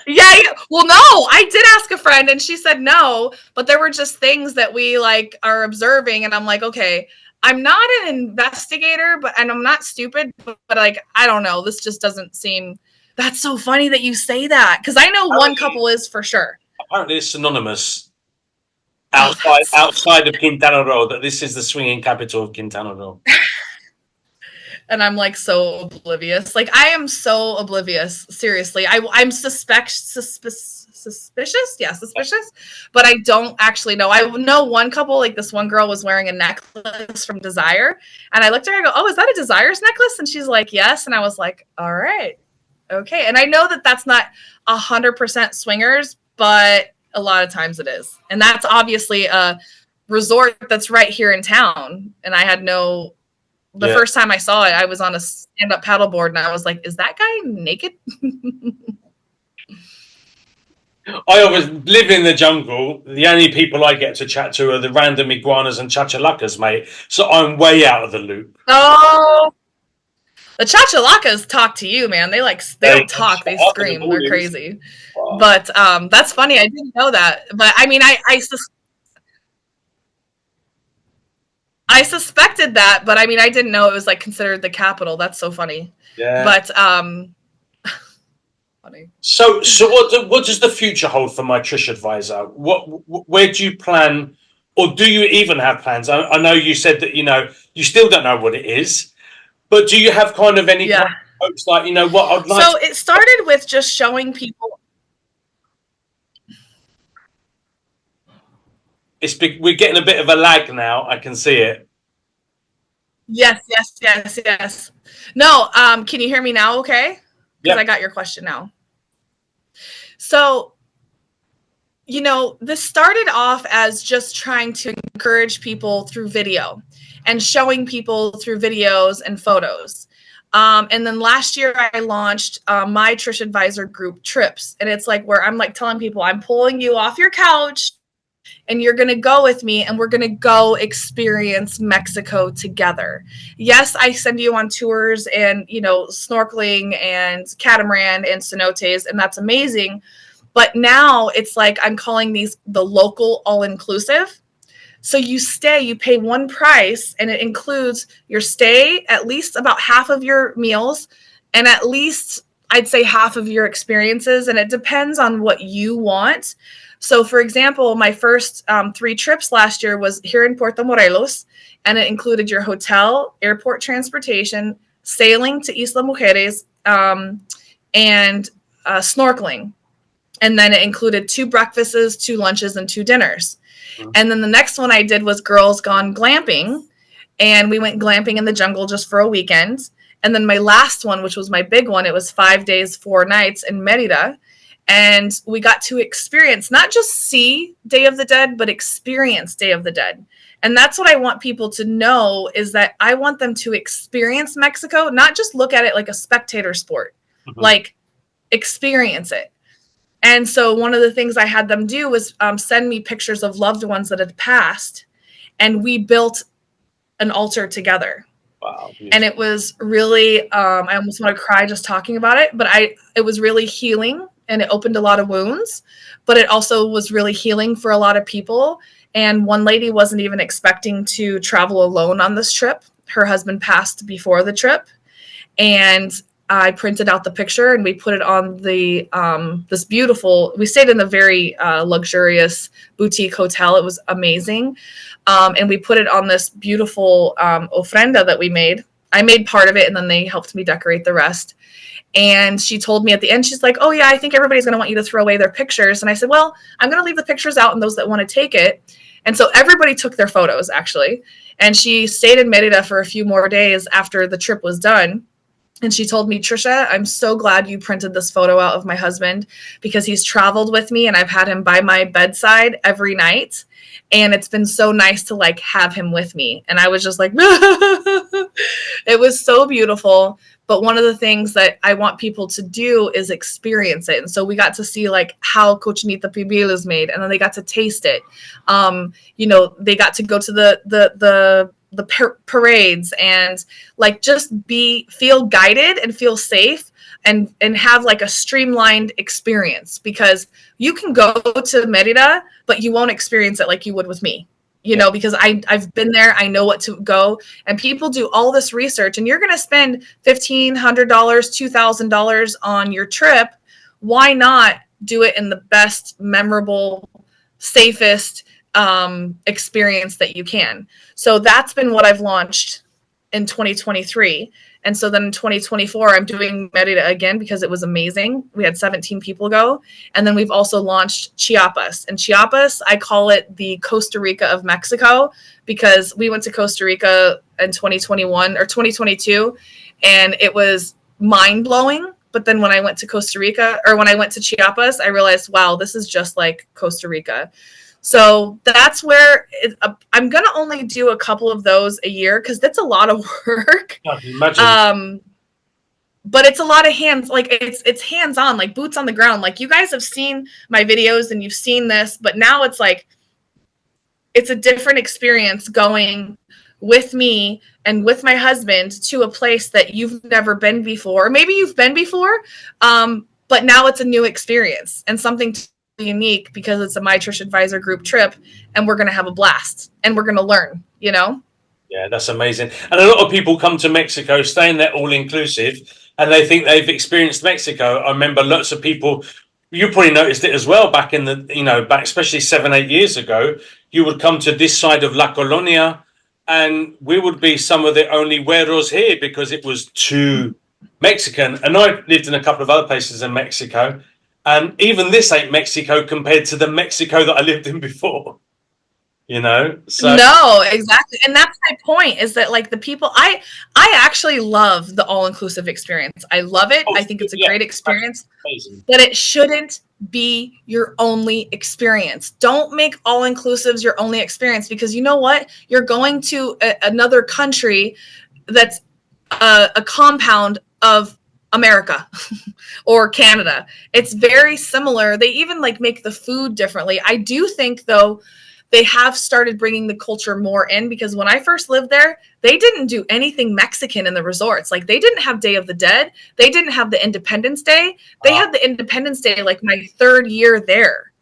Yeah. Well, no, I did ask a friend, and she said no, but there were just things that we are observing, and I'm like, okay, I'm not an investigator, and I'm not stupid, but I don't know. This just doesn't seem. That's so funny that you say that, because I know one couple is for sure. Apparently, it's synonymous outside of Quintana Roo, that this is the swinging capital of Quintana Roo. And I'm so oblivious. I am so oblivious. Seriously. I'm suspicious. Yeah, suspicious. But I don't actually know. I know one couple, this one girl was wearing a necklace from Desire. And I looked at her and I go, oh, is that a Desire's necklace? And she's like, yes. And I was like, all right. Okay. And I know that that's not 100% swingers, but a lot of times it is. And that's obviously a resort that's right here in town. And I had no... The first time I saw it, I was on a stand-up paddleboard, and I was like, is that guy naked? I always live in the jungle. The only people I get to chat to are the random iguanas and chachalakas, mate. So I'm way out of the loop. Oh, the chachalakas talk to you, man. They don't talk. They scream. They're crazy. Wow. But that's funny. I didn't know that. But I suspected that, but I didn't know it was considered the capital. That's so funny. Yeah. But funny. So what does the future hold for my Trish advisor? Where do you plan, or do you even have plans? I know you said that you still don't know what it is, but do you have kind of any kind of hopes? What I'd like. So it started with just showing people. We're getting a bit of a lag now. I can see it. Yes. No, can you hear me now? Okay, because I got your question now. So, this started off as just trying to encourage people through video and showing people through videos and photos. And then last year I launched my Trish Advisor group Trips, and it's where I'm telling people, I'm pulling you off your couch, and you're going to go with me, and we're going to go experience Mexico together. Yes, I send you on tours and, snorkeling and catamaran and cenotes, and that's amazing. But now it's I'm calling these the local all-inclusive. So you pay one price, and it includes your stay, at least about half of your meals, and at least I'd say half of your experiences, and it depends on what you want. So, for example, my first 3 trips last year was here in Puerto Morelos, and it included your hotel, airport transportation, sailing to Isla Mujeres, and snorkeling. And then it included 2 breakfasts, 2 lunches, and 2 dinners. And then the next one I did was Girls Gone Glamping, and we went glamping in the jungle just for a weekend. And then my last one, which was my big one, it was 5 days, 4 nights in Merida. And we got to experience, not just see Day of the Dead, but experience Day of the Dead. And that's what I want people to know, is that I want them to experience Mexico, not just look at it like a spectator sport, like experience it. And so one of the things I had them do was send me pictures of loved ones that had passed, and we built an altar together. Wow. Yes. And it was really, I almost want to cry just talking about it, but it was really healing, and it opened a lot of wounds, but it also was really healing for a lot of people. And one lady wasn't even expecting to travel alone on this trip. Her husband passed before the trip, and I printed out the picture and we put it on the this beautiful, we stayed in a very luxurious boutique hotel. It was amazing. And we put it on this beautiful ofrenda that we made. I made part of it, and then they helped me decorate the rest. And she told me at the end, she's like, oh yeah, I think everybody's going to want you to throw away their pictures. And I said, well, I'm going to leave the pictures out and those that want to take it. And so everybody took their photos, actually. And she stayed in Merida for a few more days after the trip was done. And she told me, Trisha, I'm so glad you printed this photo out of my husband, because he's traveled with me and I've had him by my bedside every night. And it's been so nice to like have him with me. And I was just like, it was so beautiful. But one of the things that I want people to do is experience it. And so we got to see like how cochinita pibil is made, and then they got to taste it. They got to go to the parades and like just feel guided and feel safe and have like a streamlined experience, because you can go to Merida, but you won't experience it like you would with me. Because I've been there, I know what to go, and people do all this research, and you're going to spend $1,500, $2,000 on your trip. Why not do it in the best, memorable, safest experience that you can? So that's been what I've launched in 2023. And so then in 2024, I'm doing Merida again because it was amazing. We had 17 people go. And then we've also launched Chiapas. And Chiapas, I call it the Costa Rica of Mexico, because we went to Costa Rica in 2021 or 2022, and it was mind-blowing. But then when I went to Costa Rica, or when I went to Chiapas, I realized, wow, this is just like Costa Rica. So that's where I'm going to only do a couple of those a year, because that's a lot of work. Imagine. But it's a lot of hands, like it's hands-on, like boots on the ground. Like you guys have seen my videos and you've seen this, but now it's like, it's a different experience going with me and with my husband to a place that you've never been before. Maybe you've been before, but now it's a new experience and something unique, because it's a My Trish Advisor group trip, and we're going to have a blast and we're going to learn, Yeah, that's amazing. And a lot of people come to Mexico, staying there all inclusive, and they think they've experienced Mexico. I remember lots of people, you probably noticed it as well back in the, back especially 7-8 years ago, you would come to this side of La Colonia, and we would be some of the only güeros here because it was too Mexican. And I lived in a couple of other places in Mexico, and even this ain't Mexico compared to the Mexico that I lived in before. So no, exactly. And that's my point, is that like the people, I actually love the all-inclusive experience. I love it. I think it's a great experience, but it shouldn't be your only experience. Don't make all-inclusives your only experience, because you know what? You're going to another country that's a compound of America or Canada. It's very similar. They even like make the food differently. I do think though, they have started bringing the culture more in, because when I first lived there, they didn't do anything Mexican in the resorts. Like they didn't have Day of the Dead. They didn't have the Independence Day. They had the Independence Day like my 3rd year there.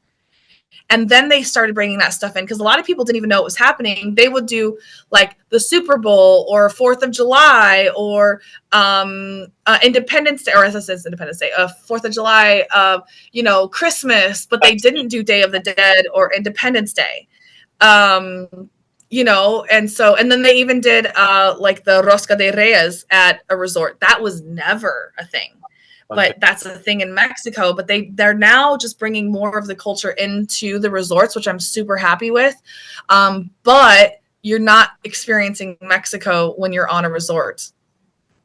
And then they started bringing that stuff in because a lot of people didn't even know it was happening. They would do like the Super Bowl or 4th of July or Independence Day, or as I said, Independence Day, 4th of July, Christmas, but they didn't do Day of the Dead or Independence Day. And then they even did like the Rosca de Reyes at a resort. That was never a thing. Okay. But that's a thing in Mexico. But they're now just bringing more of the culture into the resorts, which I'm super happy with. But you're not experiencing Mexico when you're on a resort.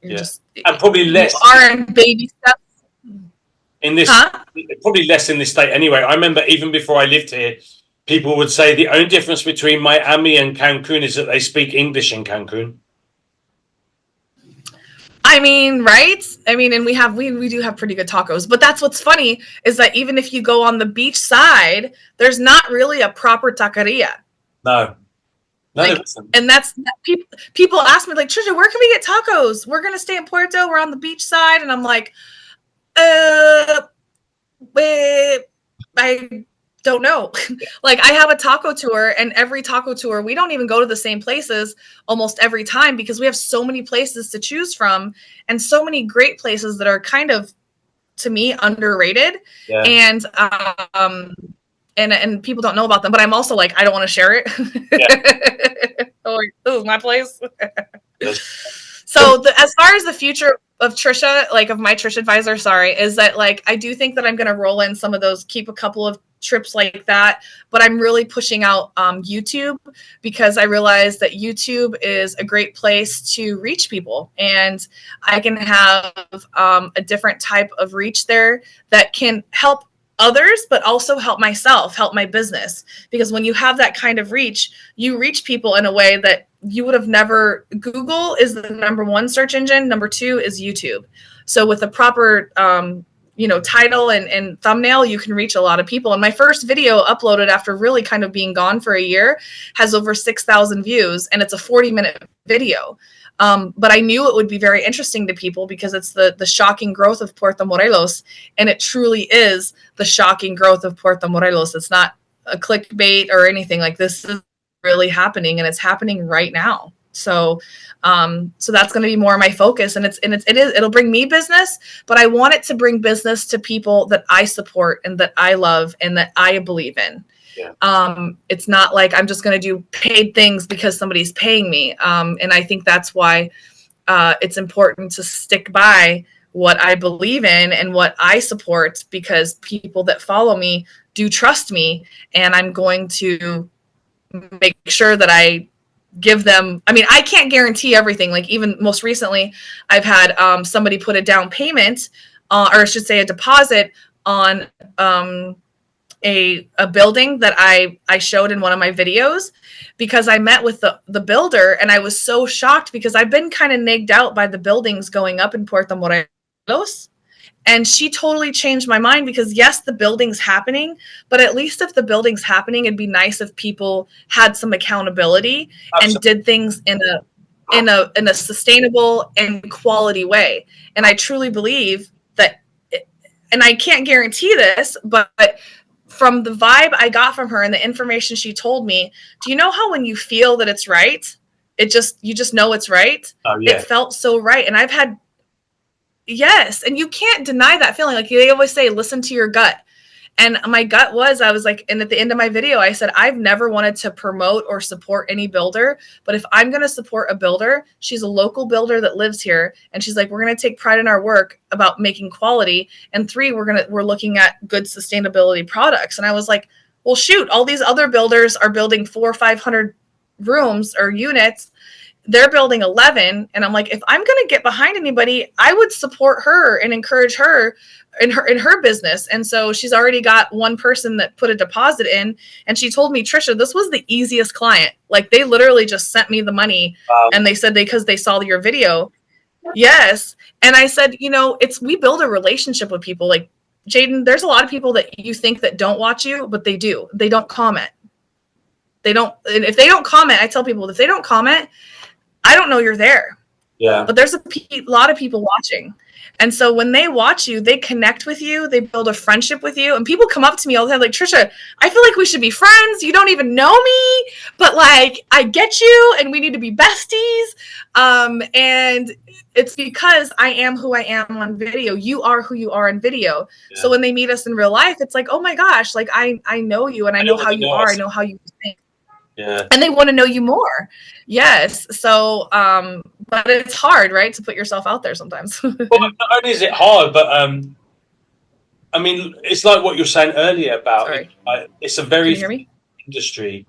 You're just and probably less. You are in baby steps. In this, probably less in this state anyway. I remember even before I lived here, people would say the only difference between Miami and Cancun is that they speak English in Cancun. I mean, right? I mean, and we do have pretty good tacos, but that's what's funny is that even if you go on the beach side, there's not really a proper taqueria. No. And that's people ask me like, Trisha, where can we get tacos? We're gonna stay in Puerto. We're on the beach side, and I'm like, I don't know. Like I have a taco tour, and every taco tour, we don't even go to the same places almost every time because we have so many places to choose from and so many great places that are kind of, to me, underrated. Yeah. And people don't know about them, but I'm also like, I don't want to share it. Yeah. Oh, this is my place. So as far as the future of Trisha, like of my Trish advisor, is that like, I do think that I'm going to roll in some of those, keep a couple of trips like that, but I'm really pushing out YouTube because I realize that YouTube is a great place to reach people, and I can have a different type of reach there that can help others, but also help myself, help my business. Because when you have that kind of reach, you reach people in a way that you would have never. Google is the number one search engine. Number two is YouTube. So with a proper title and thumbnail, you can reach a lot of people. And my first video uploaded after really kind of being gone for a year has over 6,000 views, and it's a 40-minute video. But I knew it would be very interesting to people because it's the shocking growth of Puerto Morelos, and it truly is the shocking growth of Puerto Morelos. It's not a clickbait or anything. Like, this is really happening, and it's happening right now. So that's going to be more of my focus, and it'll bring me business, but I want it to bring business to people that I support and that I love and that I believe in. Yeah. It's not like I'm just going to do paid things because somebody's paying me. And I think that's why it's important to stick by what I believe in and what I support, because people that follow me do trust me, and I'm going to make sure that I give them. I mean, I can't guarantee everything. Like, even most recently, I've had somebody put a down payment, or I should say a deposit on a building that I showed in one of my videos, because I met with the builder, and I was so shocked because I've been kind of nagged out by the buildings going up in Puerto Morelos. And she totally changed my mind, because yes, the building's happening, but at least if the building's happening, it'd be nice if people had some accountability. Absolutely. And did things in a sustainable and quality way. And I truly believe that, and I can't guarantee this, but from the vibe I got from her and the information she told me, do you know how when you feel that it's right, you just know it's right? Oh, yeah. It felt so right. And I've had, yes, and you can't deny that feeling. Like, they always say, listen to your gut. And my gut was, I was like, and at the end of my video, I said, I've never wanted to promote or support any builder, but if I'm going to support a builder, she's a local builder that lives here. And she's like, we're going to take pride in our work about making quality. And 3, we're looking at good sustainability products. And I was like, well, shoot, all these other builders are building 400 or 500 rooms or units. They're building 11. And I'm like, if I'm going to get behind anybody, I would support her and encourage her in her business. And so she's already got one person that put a deposit in, and she told me, Trisha, this was the easiest client. Like, they literally just sent me the money. And they said because they saw your video. Yes. And I said, we build a relationship with people. Like, Jaden, there's a lot of people that you think that don't watch you, but they do. They don't comment. And if they don't comment, I tell people, if they don't comment, I don't know you're there. Yeah. But there's a lot of people watching. And so when they watch you, they connect with you, they build a friendship with you. And people come up to me all the time like, Trisha, I feel like we should be friends. You don't even know me, but like, I get you and we need to be besties. And it's because I am who I am on video. You are who you are in video. Yeah. So when they meet us in real life, it's like, oh my gosh, like I know you and I know how you are. I know how you think. Yeah. And they want to know you more. Yes. So, but it's hard, right, to put yourself out there sometimes. Well, not only is it hard, but I mean, it's like what you were saying earlier about it's a very industry,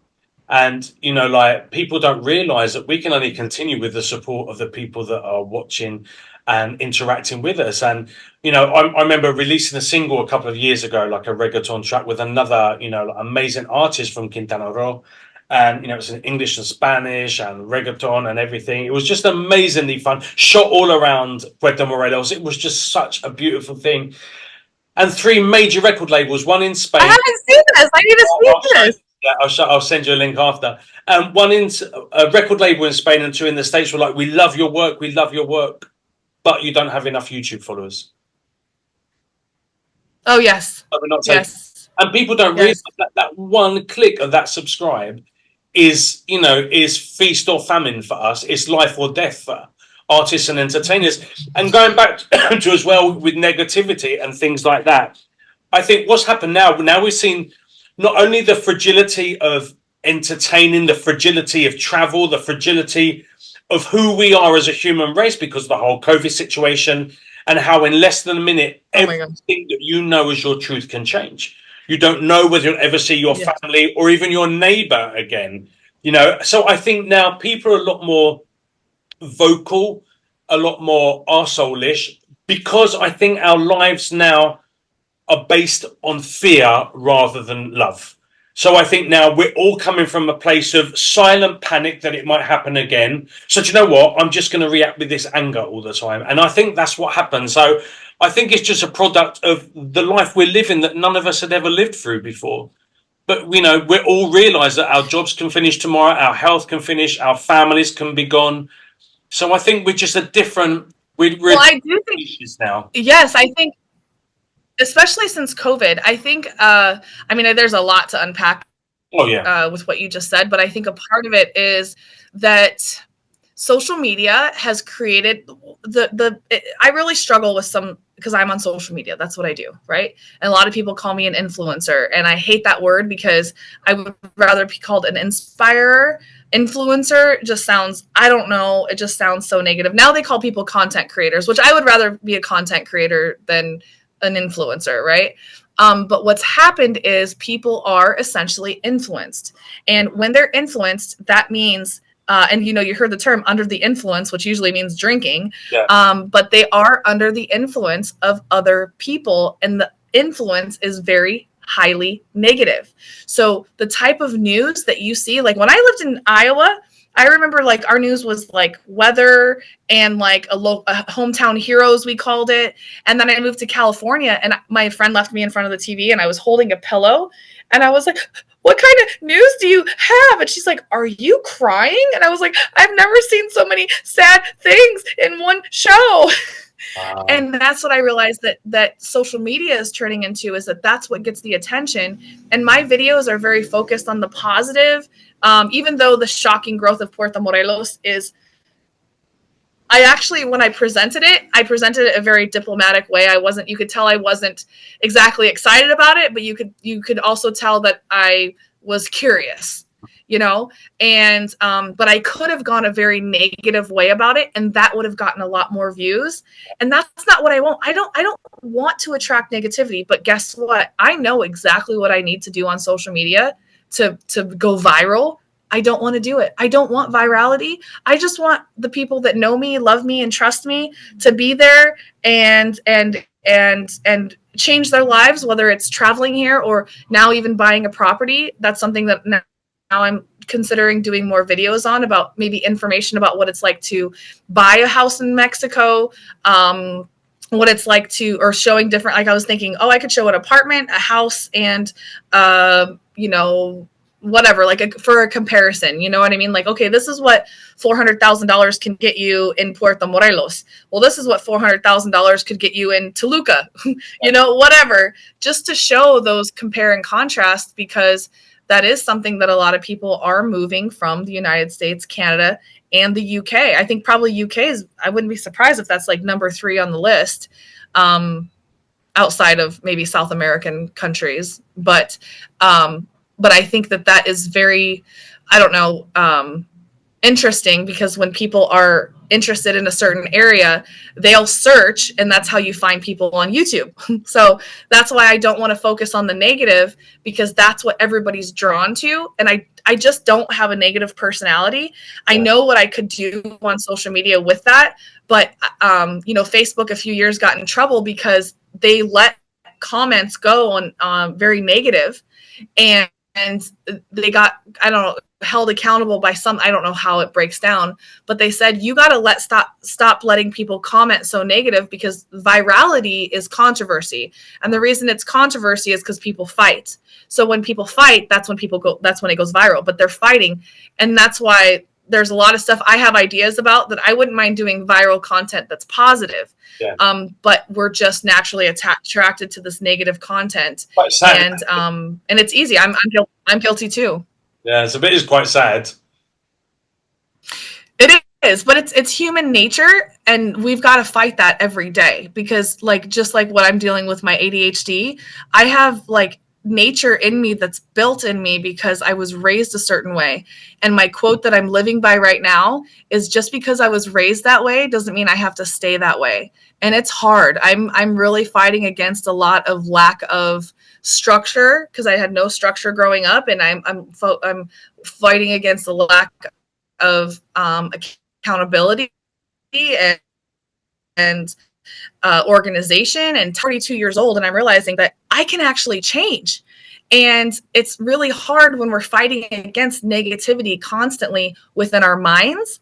and you know, like people don't realize that we can only continue with the support of the people that are watching and interacting with us. And you know, I remember releasing a single a couple of years ago, like a reggaeton track with another, you know, amazing artist from Quintana Roo. And you know, it's in English and Spanish and reggaeton and everything. It was just amazingly fun. Shot all around Puerto Morelos. It was just such a beautiful thing. And 3 major record labels, one in Spain. I haven't seen this. I need to see this. Yeah, I'll send you a link after. One in a record label in Spain and 2 in the States were like, we love your work, but you don't have enough YouTube followers. Oh yes. But we're not yes. And people don't realize that one click of that subscribe is, you know, is feast or famine for us. It's life or death for artists and entertainers. And going back to as well with negativity and things like that, I think what's happened now we've seen not only the fragility of entertaining, the fragility of travel, the fragility of who we are as a human race because of the whole COVID situation, and how in less than a minute, everything that you know as your truth can change. You don't know whether you'll ever see your family or even your neighbor again. You know, so I think now people are a lot more vocal, a lot more arsehole-ish, because I think our lives now are based on fear rather than love. So I think now we're all coming from a place of silent panic that it might happen again. So do you know what? I'm just going to react with this anger all the time. And I think that's what happens. So I think it's just a product of the life we're living that none of us had ever lived through before. But, you know, we all realize that our jobs can finish tomorrow, our health can finish, our families can be gone. So I think we're just a different... Well, I do think... now. Yes, I think... Especially since COVID, I think, I mean, there's a lot to unpack with what you just said, but I think a part of it is that social media has created I really struggle with because I'm on social media. That's what I do, right? And a lot of people call me an influencer, and I hate that word because I would rather be called an inspirer. Influencer just sounds, I don't know, it just sounds so negative. Now they call people content creators, which I would rather be a content creator than an influencer, right? But what's happened is people are essentially influenced. And when they're influenced, that means, and you know, you heard the term under the influence, which usually means drinking, but they are under the influence of other people. And the influence is very highly negative. So the type of news that you see, like when I lived in Iowa, I remember like our news was like weather and like a hometown heroes, we called it. And then I moved to California and my friend left me in front of the TV and I was holding a pillow and I was like, what kind of news do you have? And she's like, are you crying? And I was like, I've never seen so many sad things in one show. Wow. And that's what I realized that social media is turning into, is that's what gets the attention. And my videos are very focused on the positive. Even though the shocking growth of Puerto Morelos is, when I presented it in a very diplomatic way. You could tell I wasn't exactly excited about it, but you could also tell that I was curious, you know, and, but I could have gone a very negative way about it, and that would have gotten a lot more views. And that's not what I want. I don't want to attract negativity, but guess what? I know exactly what I need to do on social media to go viral. I don't want to do it. I don't want virality. I just want the people that know me, love me, and trust me to be there and change their lives, whether it's traveling here or now even buying a property. That's something that now I'm considering doing more videos on, about maybe information about what it's like to buy a house in Mexico, what it's like to, or showing different, like I was thinking, I could show an apartment, a house, and, you know, whatever, like for a comparison, you know what I mean? Like, okay, this is what $400,000 can get you in Puerto Morelos. Well, this is what $400,000 could get you in Toluca, you know, whatever, just to show those compare and contrast, because that is something that a lot of people are moving from the United States, Canada, and the UK. I think probably UK is, I wouldn't be surprised if that's like number 3 on the list, outside of maybe South American countries. But I think that is very, I don't know, interesting, because when people are interested in a certain area, they'll search, and that's how you find people on YouTube. So that's why I don't want to focus on the negative, because that's what everybody's drawn to. And I just don't have a negative personality. I know what I could do on social media with that. But, you know, Facebook a few years got in trouble because they let comments go on very negative, and they got, I don't know, held accountable by some, I don't know how it breaks down, but they said, you got to stop letting people comment so negative, because virality is controversy. And the reason it's controversy is because people fight. So when people fight, that's when it goes viral, but they're fighting. And that's why there's a lot of stuff I have ideas about that I wouldn't mind doing viral content that's positive. Yeah. But we're just naturally attracted to this negative content, and it's easy. I'm guilty too. Yeah, so it is quite sad. It is, but it's human nature, and we've got to fight that every day, because just like what I'm dealing with my ADHD, I have like nature in me that's built in me because I was raised a certain way. And my quote that I'm living by right now is, just because I was raised that way doesn't mean I have to stay that way. And it's hard. I'm really fighting against a lot of lack of structure, because I had no structure growing up, and I'm fighting against the lack of accountability and organization. And 42 years old, and I'm realizing that I can actually change. And it's really hard when we're fighting against negativity constantly within our minds.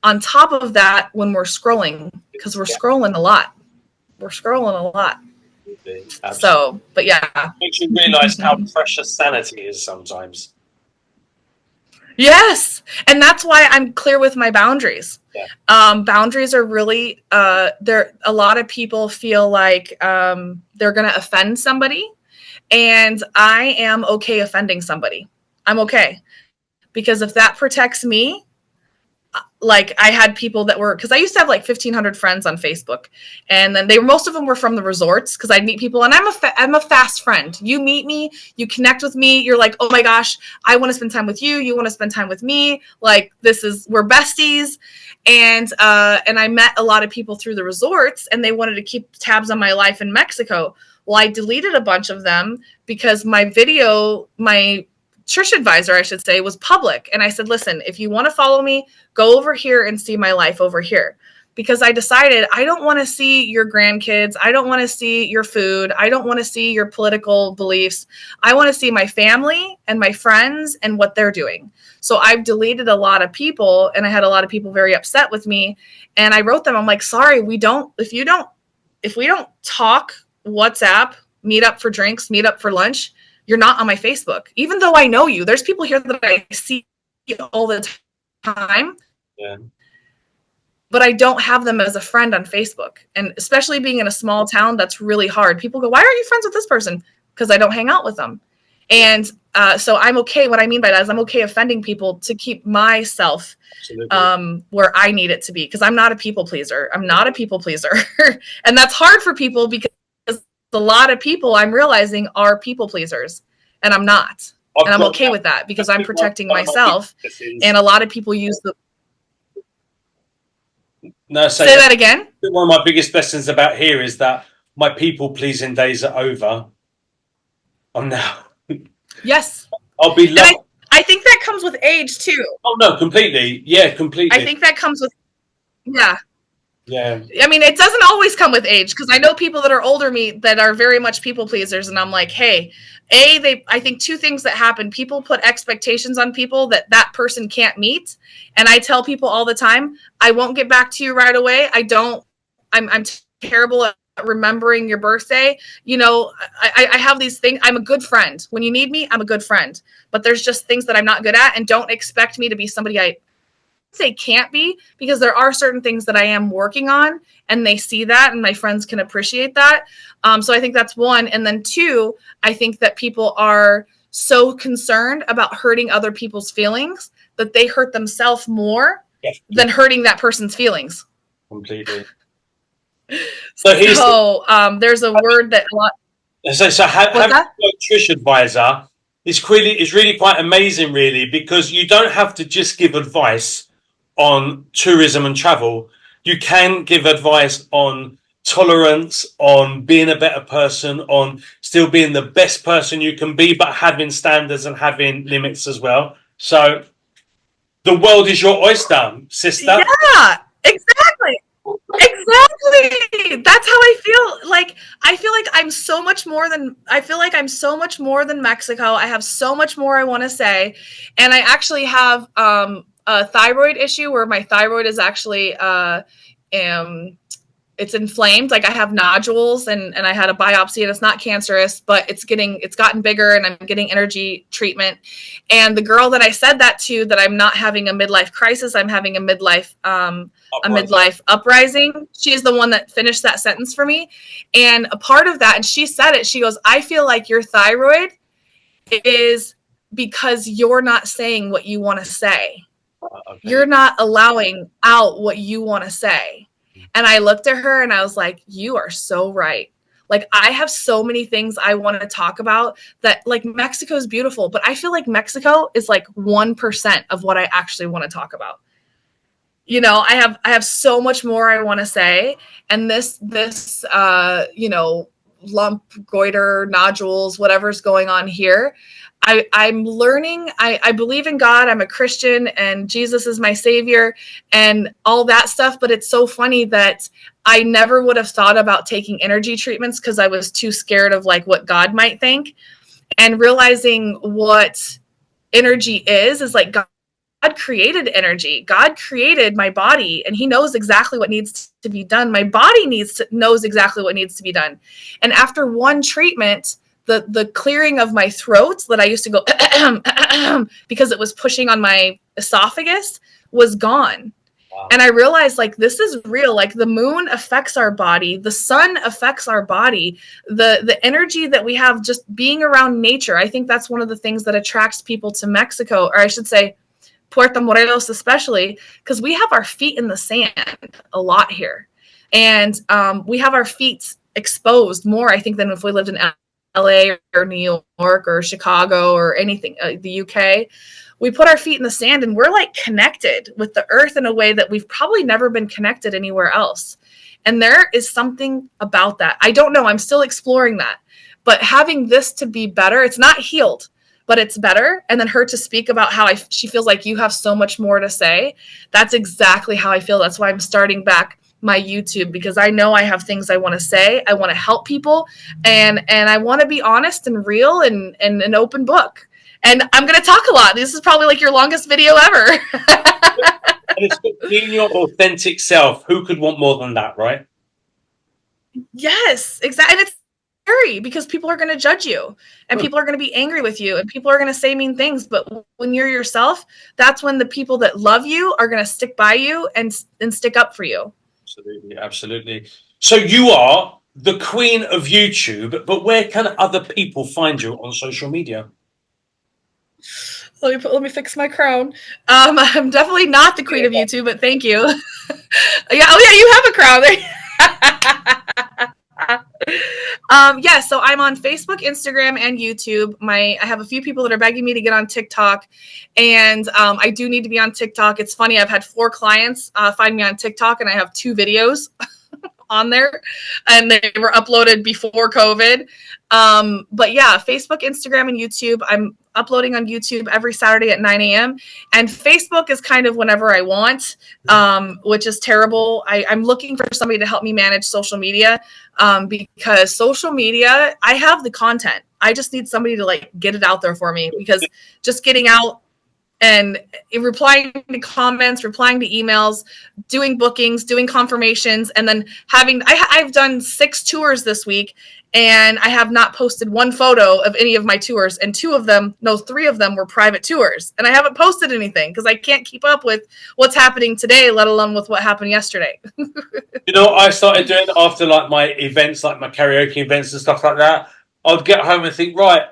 On top of that, when we're scrolling, because we're scrolling a lot. So, but yeah. It makes you realize how precious sanity is sometimes. Yes. And that's why I'm clear with my boundaries. Yeah. Boundaries are really, a lot of people feel like they're going to offend somebody. And I am okay offending somebody. I'm okay. Because if that protects me, like I had people that were, because I used to have like 1,500 friends on Facebook, and then most of them were from the resorts, because I'd meet people, and I'm a fast friend. You meet me, you connect with me, you're like, oh my gosh, I want to spend time with you. You want to spend time with me. Like we're besties. And I met a lot of people through the resorts, and they wanted to keep tabs on my life in Mexico. Well, I deleted a bunch of them because my Trish advisor, I should say, was public. And I said, listen, if you want to follow me, go over here and see my life over here. Because I decided I don't want to see your grandkids. I don't want to see your food. I don't want to see your political beliefs. I want to see my family and my friends and what they're doing. So I've deleted a lot of people, and I had a lot of people very upset with me. And I wrote them, I'm like, sorry, if we don't talk, WhatsApp, meet up for drinks, meet up for lunch, you're not on my Facebook. Even though I know you, there's people here that I see all the time. Yeah. But I don't have them as a friend on Facebook. And especially being in a small town, that's really hard. People go, why aren't you friends with this person? Because I don't hang out with them. And so I'm okay. What I mean by that is I'm okay offending people to keep myself where I need it to be. Because I'm not a people pleaser. And that's hard for people, because a lot of people I'm realizing are people pleasers, and I'm not. And I'm okay with that, because I'm protecting myself. And a lot of people use the... No, say that again. One of my biggest lessons about here is that my people pleasing days are over. I'm now. Yes. I'll be loved. I think that comes with age too. Oh no, completely. Yeah, completely. I think that comes with, yeah. Yeah. I mean, it doesn't always come with age, because I know people that are older me that are very much people pleasers, and I'm like, hey, I think two things that happen. People put expectations on people that person can't meet. And I tell people all the time, I won't get back to you right away. I'm terrible remembering your birthday. You know, I have these things. I'm a good friend. When you need me, I'm a good friend. But there's just things that I'm not good at, and don't expect me to be somebody I say can't be, because there are certain things that I am working on, and they see that, and my friends can appreciate that. So I think that's one. And then two, I think that people are so concerned about hurting other people's feelings that they hurt themselves more than hurting that person's feelings. Completely. So there's a word that a lot. So having a Trish advisor is really quite amazing, really, because you don't have to just give advice on tourism and travel. You can give advice on tolerance, on being a better person, on still being the best person you can be, but having standards and having limits as well. So the world is your oyster, sister. Yeah, exactly. Exactly. That's how I feel. Like, I feel like I'm so much more than Mexico. I have so much more I want to say. And I actually have a thyroid issue where my thyroid is actually it's inflamed. Like, I have nodules, and I had a biopsy, and it's not cancerous, but it's gotten bigger, and I'm getting energy treatment. And the girl that I said that to, that I'm not having a midlife crisis, I'm having a midlife uprising. She's the one that finished that sentence for me. And a part of that, and she said it, she goes, I feel like your thyroid is because you're not saying what you want to say. Okay. You're not allowing out what you want to say. And I looked at her and I was like, you are so right. Like, I have so many things I want to talk about that, like, Mexico is beautiful, but I feel like Mexico is like 1% of what I actually want to talk about. You know, I have so much more I want to say. And this you know, lump, goiter, nodules, whatever's going on here, I'm learning. I believe in God. I'm a Christian, and Jesus is my savior and all that stuff. But it's so funny that I never would have thought about taking energy treatments because I was too scared of like what God might think. And realizing what energy is like God created energy. God created my body, and he knows exactly what needs to be done. My body knows exactly what needs to be done. And after one treatment, the clearing of my throat that I used to go because it was pushing on my esophagus was gone. Wow. And I realized, like, this is real. Like, the moon affects our body. The sun affects our body. The energy that we have just being around nature. I think that's one of the things that attracts people to Mexico, or I should say Puerto Morelos especially, because we have our feet in the sand a lot here. And we have our feet exposed more, I think, than if we lived in LA or New York or Chicago or anything, the UK. We put our feet in the sand and we're like connected with the earth in a way that we've probably never been connected anywhere else. And there is something about that. I don't know. I'm still exploring that. But having this to be better, it's not healed, but it's better. And then her to speak about how she feels like you have so much more to say. That's exactly how I feel. That's why I'm starting back my YouTube, because I know I have things I want to say. I want to help people, and I want to be honest and real and an open book. And I'm going to talk a lot. This is probably like your longest video ever. And it's being your authentic self. Who could want more than that, right? Yes, exactly. And it's scary because people are going to judge you, and people are going to be angry with you, and people are going to say mean things. But when you're yourself, that's when the people that love you are going to stick by you and stick up for you. Absolutely, absolutely. So you are the queen of YouTube, but where can other people find you on social media? Let me fix my crown. I'm definitely not the queen of YouTube, but thank you. Yeah, oh yeah, you have a crown. Yeah, so I'm on Facebook, Instagram, and YouTube. I have a few people that are begging me to get on TikTok, and I do need to be on TikTok. It's funny, I've had 4 clients find me on TikTok, and I have 2 videos on there, and they were uploaded before COVID. But yeah, Facebook, Instagram, and YouTube. I'm uploading on YouTube every Saturday at 9 a.m. And Facebook is kind of whenever I want, which is terrible. I'm looking for somebody to help me manage social media, because social media, I have the content. I just need somebody to like get it out there for me, because just getting out and replying to comments, replying to emails, doing bookings, doing confirmations, and then I've done 6 tours this week, and I have not posted one photo of any of my tours, and 3 of them were private tours, and I haven't posted anything because I can't keep up with what's happening today, let alone with what happened yesterday. You know what I started doing after like my events, like my karaoke events and stuff like that? I'd get home and think, right,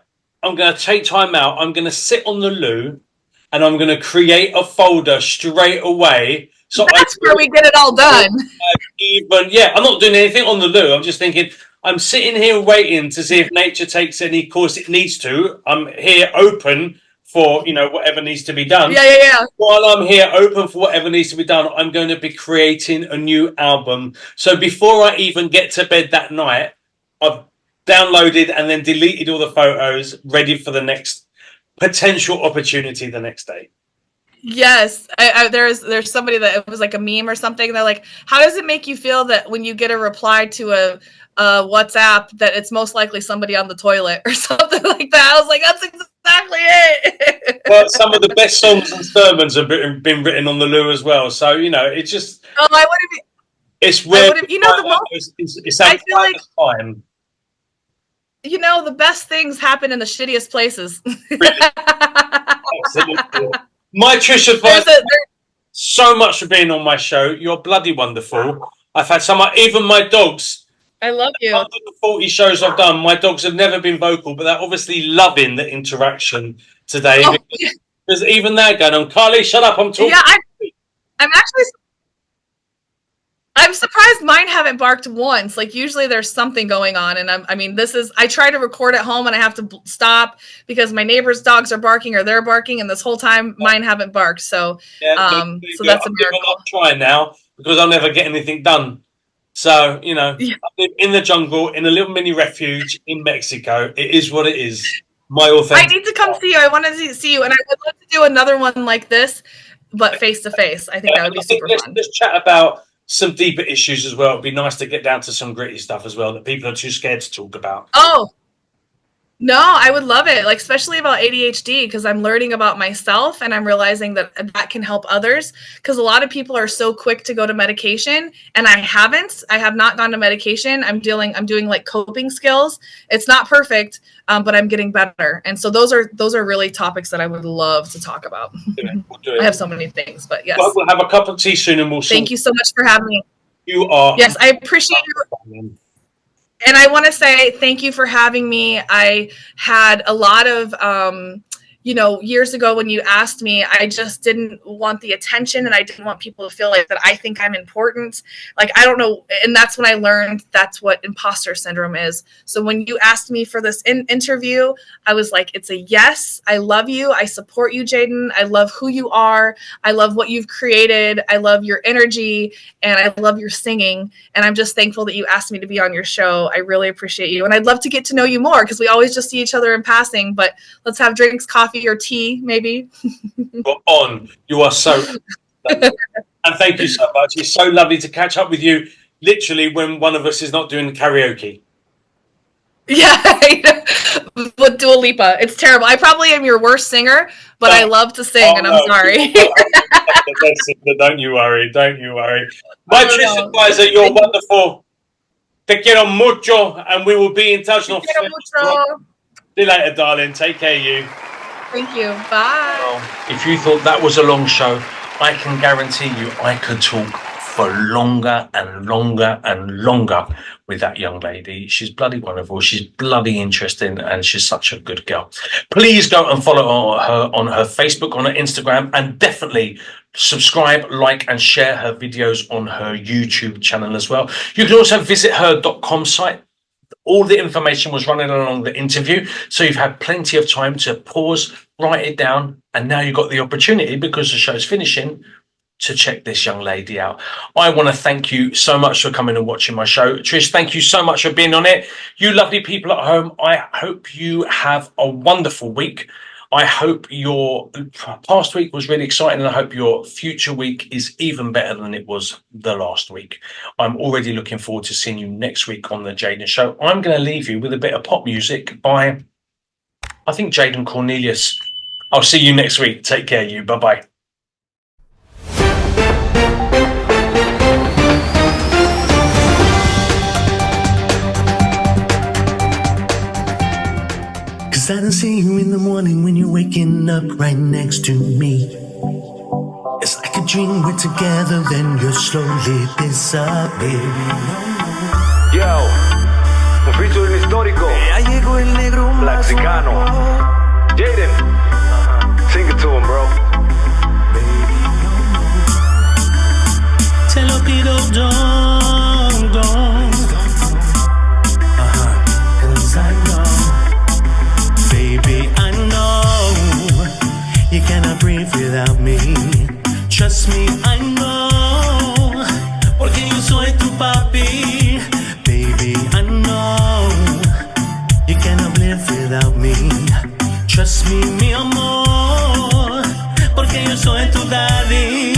I'm going to take time out. I'm going to sit on the loo and I'm going to create a folder straight away. So that's where we get it all done. I'm not doing anything on the loo. I'm just thinking, I'm sitting here waiting to see if nature takes any course it needs to. I'm here open for, whatever needs to be done. Yeah. While I'm here open for whatever needs to be done, I'm going to be creating a new album. So before I even get to bed that night, I've downloaded and then deleted all the photos, ready for the next potential opportunity the next day. Yes, there's somebody that it was like a meme or something. They're like, how does it make you feel that when you get a reply to a WhatsApp that it's most likely somebody on the toilet or something like that? I was like, that's exactly it. Well, some of the best songs and sermons have been written on the loo as well. So it's just. Oh, I would have. It's where it's I feel like time. The best things happen in the shittiest places. Really? Absolutely. My Trish advice. So much for being on my show. You're bloody wonderful. I've had even my dogs. I love you. Under the 40 shows I've done, my dogs have never been vocal, but they're obviously loving the interaction today. Oh, because even they're going on, Carly, shut up, I'm talking. Yeah, I'm surprised mine haven't barked once. Like usually there's something going on, and I try to record at home and I have to stop because my neighbor's dogs are barking or they're barking, and this whole time mine haven't barked. So, so that's a miracle. I'm trying now because I'll never get anything done. So I live in the jungle in a little mini refuge in Mexico. It is what it is. My authentic. I need to come see you. I want to see you, and I would love to do another one like this, but face to face. I think that would be super fun. Let's chat about some deeper issues as well. It'd be nice to get down to some gritty stuff as well that people are too scared to talk about. Oh, no, I would love it. Like, especially about ADHD, because I'm learning about myself and I'm realizing that can help others. Because a lot of people are so quick to go to medication, and I have not gone to medication. I'm doing like coping skills. It's not perfect, but I'm getting better. And so those are really topics that I would love to talk about. We'll do it. I have so many things, but yes. We'll have a cup of tea soon, and we'll. Thank you so much for having me. You are. Yes, I appreciate you. And I want to say thank you for having me. I had a lot of, years ago when you asked me, I just didn't want the attention, and I didn't want people to feel like that I think I'm important. Like, I don't know. And that's when I learned that's what imposter syndrome is. So when you asked me for this interview, I was like, it's a yes. I love you. I support you, Jaden. I love who you are. I love what you've created. I love your energy, and I love your singing. And I'm just thankful that you asked me to be on your show. I really appreciate you. And I'd love to get to know you more, because we always just see each other in passing, but let's have drinks, coffee, or tea, maybe. You're on. You are so and thank you so much. It's so lovely to catch up with you literally when one of us is not doing karaoke. Yeah, but Dua Lipa, it's terrible. I probably am your worst singer, but I love to sing, and I'm sorry. Don't you worry. My Trish advisor, you're wonderful. Te quiero mucho, and we will be in touch. Te quiero mucho. See you later, darling. Take care of you. Thank you. Bye. Well, if you thought that was a long show, I can guarantee you I could talk for longer and longer and longer with that young lady. She's bloody wonderful. She's bloody interesting, and she's such a good girl. Please go and follow her on her Facebook, on her Instagram, and definitely subscribe, like, and share her videos on her YouTube channel as well. You can also visit her .com site. All the information was running along the interview, so you've had plenty of time to pause, write it down, and now you've got the opportunity, because the show's finishing, to check this young lady out. I want to thank you so much for coming and watching my show. Trish, thank you so much for being on it. You lovely people at home, I hope you have a wonderful week. I hope your past week was really exciting, and I hope your future week is even better than it was the last week. I'm already looking forward to seeing you next week on the Jaden Show. I'm going to leave you with a bit of pop music by, I think, Jaden Cornelious. I'll see you next week. Take care, you. Bye-bye. I don't see you in the morning when you're waking up right next to me. It's like a dream, we're together, then you slowly disappear. Yo, un featuring histórico. Ya llegó el negro Blackxicano. Jaden, sing it to him, bro. Te lo pido, don't go. Cause I know. Baby, I know you cannot breathe without me. Trust me, I know, porque yo soy tu papi. Baby, I know you cannot live without me. Trust me, mi amor, porque yo soy tu daddy.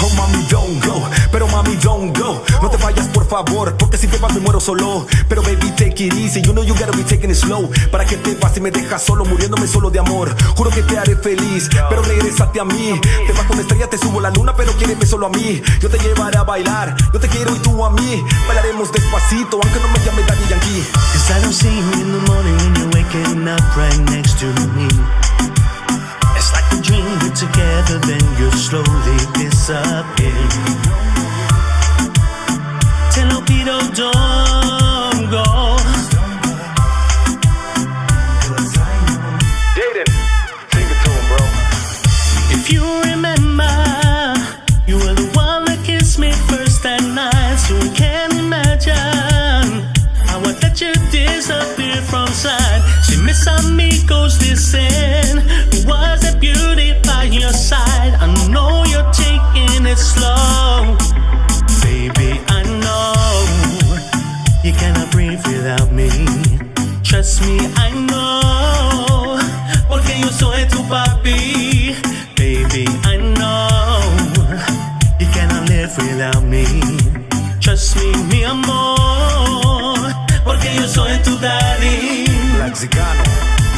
Oh mami don't go, pero mami don't go. No te vayas por favor, porque si te vas me muero solo. Pero baby take it easy, you know you gotta be taking it slow. Para que te vas y me dejas solo, muriéndome solo de amor. Juro que te haré feliz, pero regrésate a mí. Te vas con estrella, te subo la luna, pero quieres solo a mí. Yo te llevaré a bailar, yo te quiero y tú a mí. Bailaremos despacito, aunque no me llame Daddy Yankee. Cause I don't see you in the morning when you're waking up right next to me. It's like a dream, we're together, then you slowly disappear. Te lo pido, don't go. Jaden, sing it to him, bro. If you remember, you were the one that kissed me first that night. So I can't imagine how I let you disappear from sight. Si mis amigos dicen, was that beauty by your side? I know you're taking it slow. Baby, I know you cannot breathe without me. Trust me, I know, porque yo soy tu papi. Baby, I know you cannot live without me. Trust me, mi amor, porque yo soy tu daddy. Blackxicano.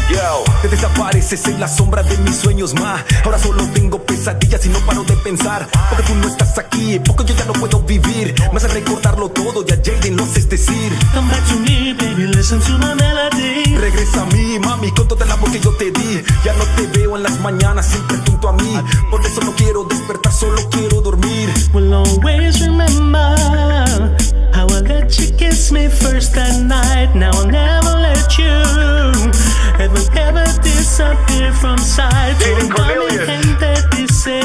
Yo, Te desapareces en la sombra de mis sueños, ma. Ahora solo tengo pesadillas y no paro de pensar. Porque tú no estás aquí, porque yo ya no puedo vivir. Me hace recordarlo todo, ya Jaden lo haces decir. Come back to me, baby, listen to my melody. Regresa a mí, mami, con todo el amor que yo te di. Ya no te veo en las mañanas, siempre junto a mí. Por eso no quiero despertar, solo quiero dormir. Will always remember how I let you kiss me first that night. Now I'll never let you ever disappear from sight. Jaden Cornelious,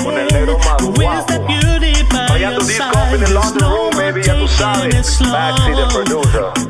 con el negro más who is guapo. that beauty by Vaya your tu disco side? up in the There's laundry no room, one baby, ya tú taking sabes. it slow. Maxi, the producer.